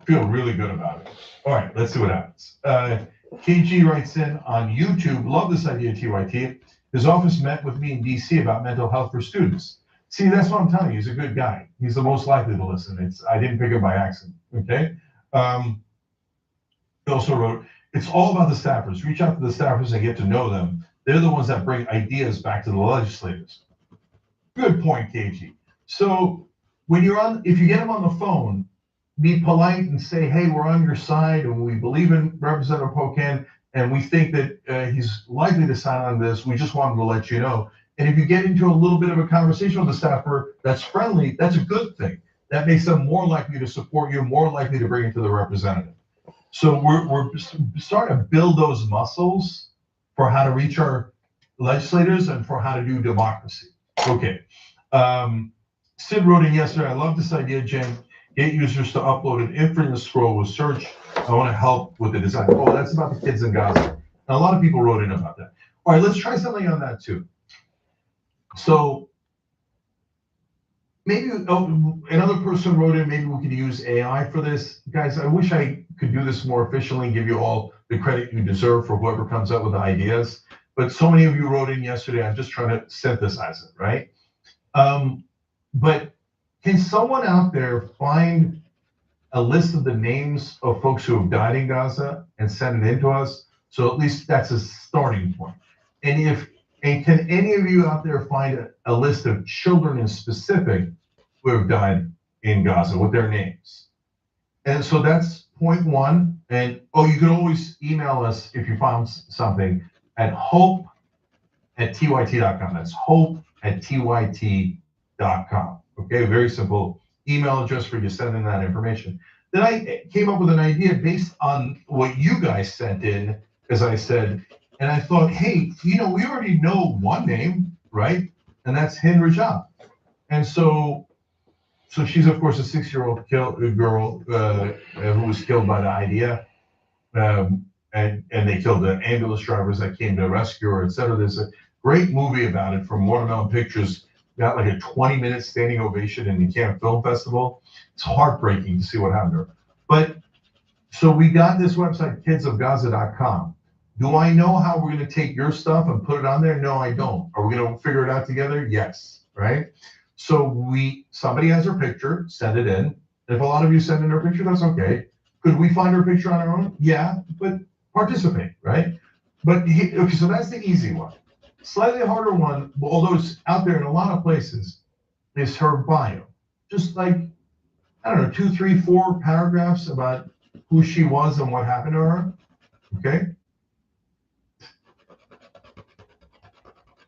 L: Feel really good about it. All right, let's see what happens. KG writes in on YouTube, love this idea, TYT. His office met with me in DC about mental health for students. See, that's what I'm telling you. He's a good guy. He's the most likely to listen. I didn't pick him by accident, okay? He also wrote, it's all about the staffers. Reach out to the staffers and get to know them. They're the ones that bring ideas back to the legislators. Good point, KG. So when if you get him on the phone, be polite and say, hey, we're on your side and we believe in Representative Pocan and we think that he's likely to sign on this. We just wanted to let you know. And if you get into a little bit of a conversation with the staffer that's friendly, that's a good thing. That makes them more likely to support you, more likely to bring it to the representative. So we're starting to build those muscles for how to reach our legislators and for how to do democracy. Okay. Sid wrote in yesterday, I love this idea, Jen. Get users to upload an infinite scroll with search. I want to help with the design. Oh, that's about the kids in Gaza. And a lot of people wrote in about that. All right, let's try something on that too. So maybe another person wrote in, maybe we could use AI for this. Guys, I wish I could do this more efficiently and give you all the credit you deserve for whoever comes up with the ideas. But so many of you wrote in yesterday, I'm just trying to synthesize it, right? But can someone out there find a list of the names of folks who have died in Gaza and send it in to us? So at least that's a starting point. And can any of you out there find a list of children in specific who have died in Gaza with their names? And so that's point one. And you can always email us if you found something at hope@tyt.com. That's hope@tyt.com. Okay, very simple email address for you to send in that information. Then I came up with an idea based on what you guys sent in, as I said, and I thought, hey, we already know one name, right? And that's Hind Rajab. And so she's, of course, a 6-year-old girl who was killed by the IDF. And they killed the ambulance drivers that came to rescue her, et cetera. There's a great movie about it from Watermelon Pictures. Got like a 20-minute standing ovation in the Cannes Film Festival. It's heartbreaking to see what happened to her. But so we got this website, kidsofgaza.com. Do I know how we're going to take your stuff and put it on there? No, I don't. Are we going to figure it out together? Yes, right? So somebody has her picture, send it in. If a lot of you send in her picture, that's okay. Could we find her picture on our own? Yeah, but participate, right? But okay, so that's the easy one. Slightly harder one, although it's out there in a lot of places, is her bio. Just like, I don't know, 2, 3, 4 paragraphs about who she was and what happened to her. Okay.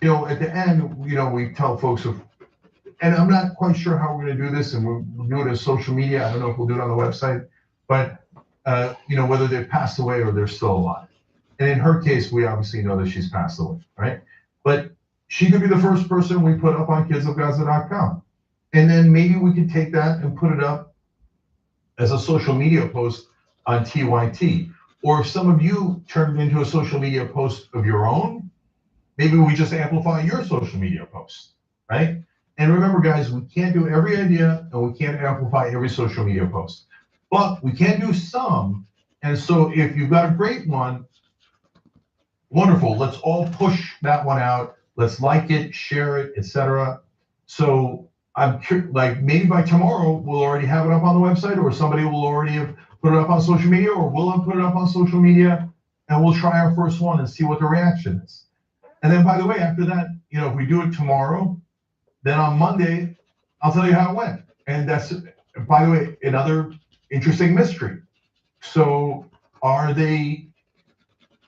L: At the end, we tell folks and I'm not quite sure how we're going to do this, and we'll do it as social media. I don't know if we'll do it on the website, but whether they've passed away or they're still alive. And in her case, we obviously know that she's passed away, right? But she could be the first person we put up on kidsofgaza.com. And then maybe we could take that and put it up as a social media post on TYT. Or if some of you turn it into a social media post of your own, maybe we just amplify your social media post, right? And remember, guys, we can't do every idea and we can't amplify every social media post, but we can do some. And so if you've got a great one, wonderful. Let's all push that one out. Let's like it, share it, etc. So I'm like, maybe by tomorrow we'll already have it up on the website, or somebody will already have put it up on social media, or we'll have put it up on social media, and we'll try our first one and see what the reaction is. And then, by the way, after that, if we do it tomorrow, then on Monday, I'll tell you how it went. And that's, by the way, another interesting mystery. So are they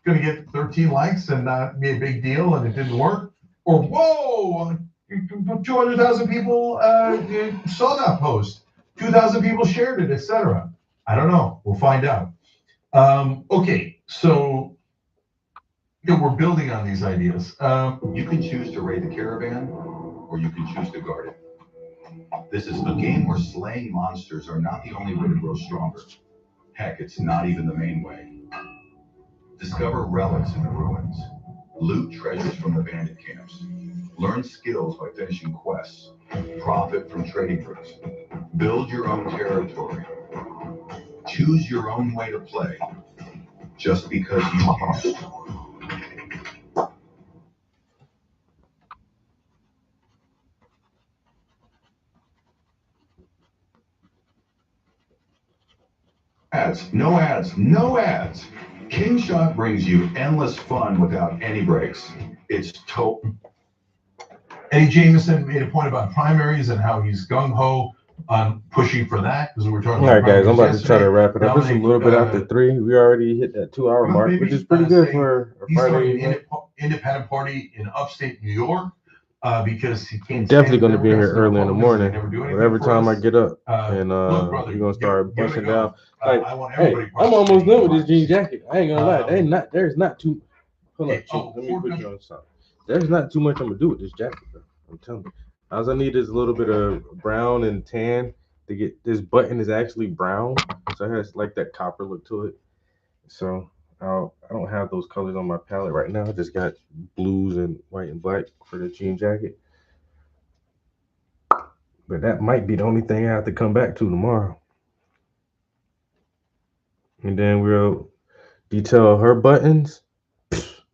L: going to get 13 likes and not be a big deal and it didn't work? Or, whoa, 200,000 people saw that post, 2,000 people shared it, etc. I don't know. We'll find out. Okay, so we're building on these ideas.
Q: You can choose to raid the caravan, or you can choose to guard it. This is a game where slaying monsters are not the only way to grow stronger. Heck, it's not even the main way. Discover relics in the ruins. Loot treasures from the bandit camps. Learn skills by finishing quests. Profit from trading routes. Build your own territory. Choose your own way to play. Just because you can. Ads, no ads, no ads. KingShot brings you endless fun without any breaks. It's
L: Eddie Jameson made a point about primaries and how he's gung-ho on pushing for that, because we were talking
B: about. All right, guys, I'm about
L: yesterday.
B: to try to wrap it up. It's a little bit after 3. We already hit that 2-hour mark, which is pretty good for a Friday.
L: Independent party in upstate New York. Because he can't.
B: Definitely going to be here early in the morning. Whatever time I get up, and we're going to start busting down. Like, hey, I'm almost done with this jean jacket. I ain't gonna lie. There's not too. Hold on, let me put you on something. There's not too much I'm gonna do with this jacket, bro. I'm telling you. All I need is a little bit of brown and tan to get this button is actually brown, so it has like that copper look to it. So I don't have those colors on my palette right now. I just got blues and white and black for the jean jacket. But that might be the only thing I have to come back to tomorrow. And then we'll detail her buttons.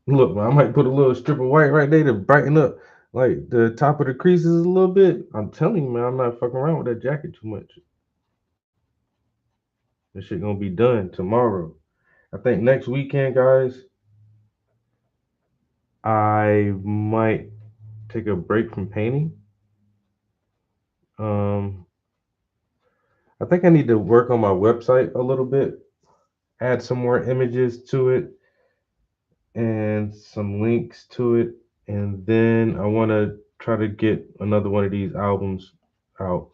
B: Look, I might put a little strip of white right there to brighten up like the top of the creases a little bit. I'm telling you, man, I'm not fucking around with that jacket too much. This shit gonna be done tomorrow. I think next weekend, guys, I might take a break from painting. I think I need to work on my website a little bit, add some more images to it and some links to it. And then I want to try to get another one of these albums out.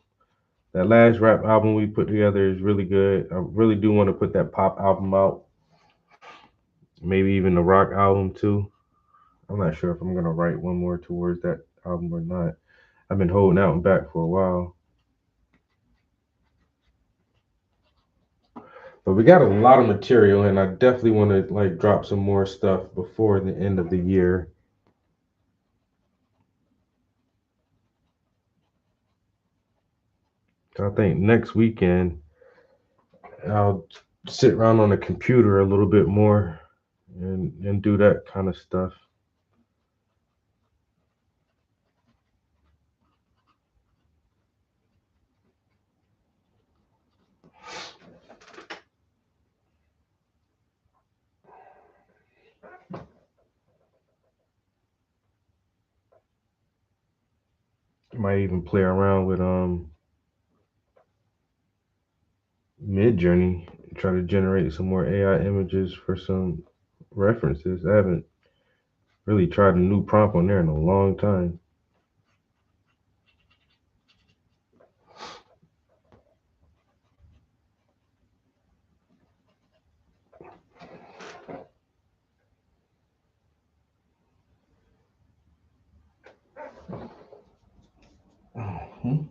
B: That last rap album we put together is really good. I really do want to put that pop album out. Maybe even the rock album too. I'm not sure if I'm going to write one more towards that album or not. I've been holding out and back for a while. But we got a lot of material, and I definitely want to like drop some more stuff before the end of the year. So I think next weekend I'll sit around on the computer a little bit more and do that kind of stuff. Might even play around with Midjourney, try to generate some more AI images for some references. I haven't really tried a new prompt on there in a long time. Mhm.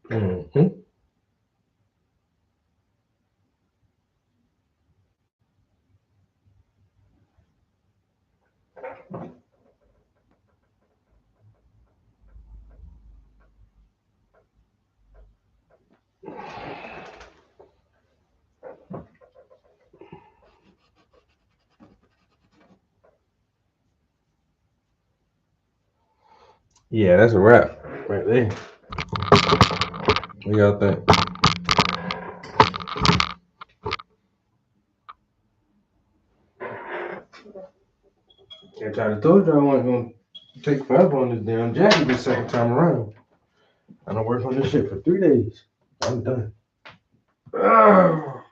B: Mhm. Yeah, that's a wrap right there. What y'all think? I tried to told you I wasn't gonna take forever on this damn jacket this second time around. I don't work on this shit for 3 days. I'm done. Ah.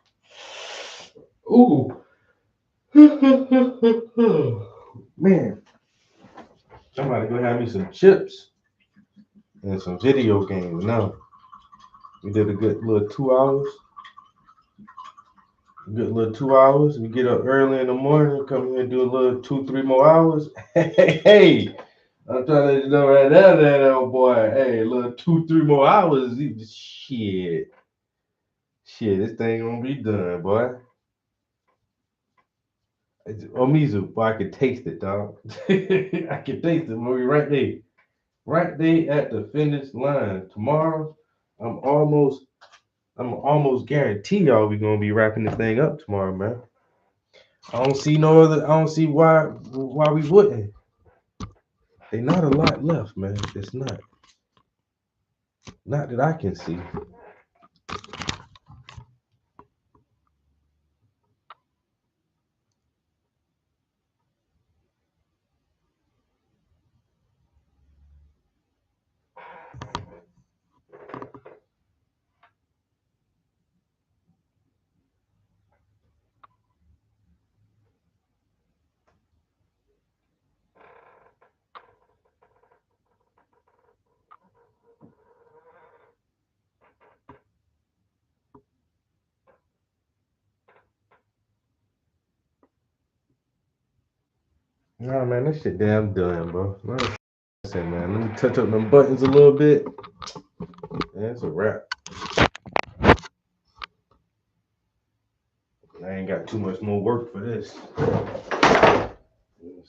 B: Ooh. Man, somebody go have me some chips and some video games. No, we did a good little 2 hours. Good little 2 hours. We get up early in the morning, come here and do a little 2, 3 more hours. Hey, I'm trying to let you know right now, that old boy. Hey, a little 2, 3 more hours. Shit, this thing gonna be done, boy. Omizu, boy, I can taste it, dog. I can taste it. We'll be right there at the finish line. Tomorrow, I'm almost guarantee y'all we gonna be wrapping this thing up tomorrow, man. I don't see why we wouldn't. Ain't not a lot left, man. It's not that I can see. Nah, man, that shit damn done, bro. Listen, man, let me touch up them buttons a little bit. Man, it's a wrap. I ain't got too much more work for this. We're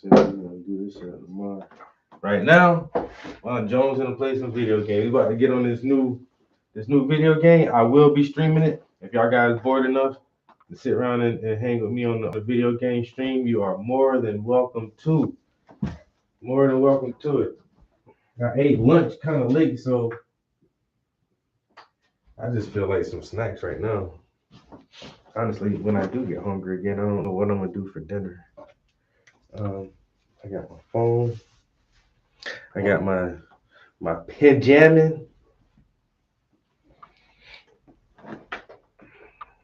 B: gonna do this shit tomorrow. Right now, Jones gonna play some video game. We about to get on this new video game. I will be streaming it. If y'all guys bored enough to sit around and hang with me on the video game stream, you are more than welcome to. More than welcome to it. I ate lunch kind of late, so I just feel like some snacks right now. Honestly, when I do get hungry again, I don't know what I'm gonna do for dinner. I got my phone. I got my pajamas.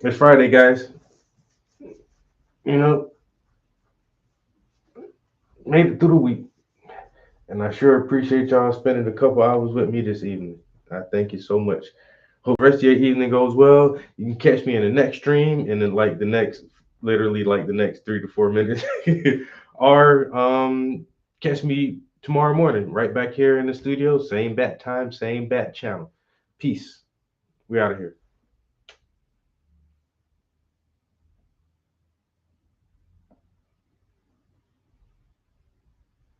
B: It's Friday, guys. You know, made it through the week. And I sure appreciate y'all spending a couple hours with me this evening. I thank you so much. Hope the rest of your evening goes well. You can catch me in the next stream and then literally the next 3 to 4 minutes. Or catch me tomorrow morning right back here in the studio. Same bat time, same bat channel. Peace. We out of here.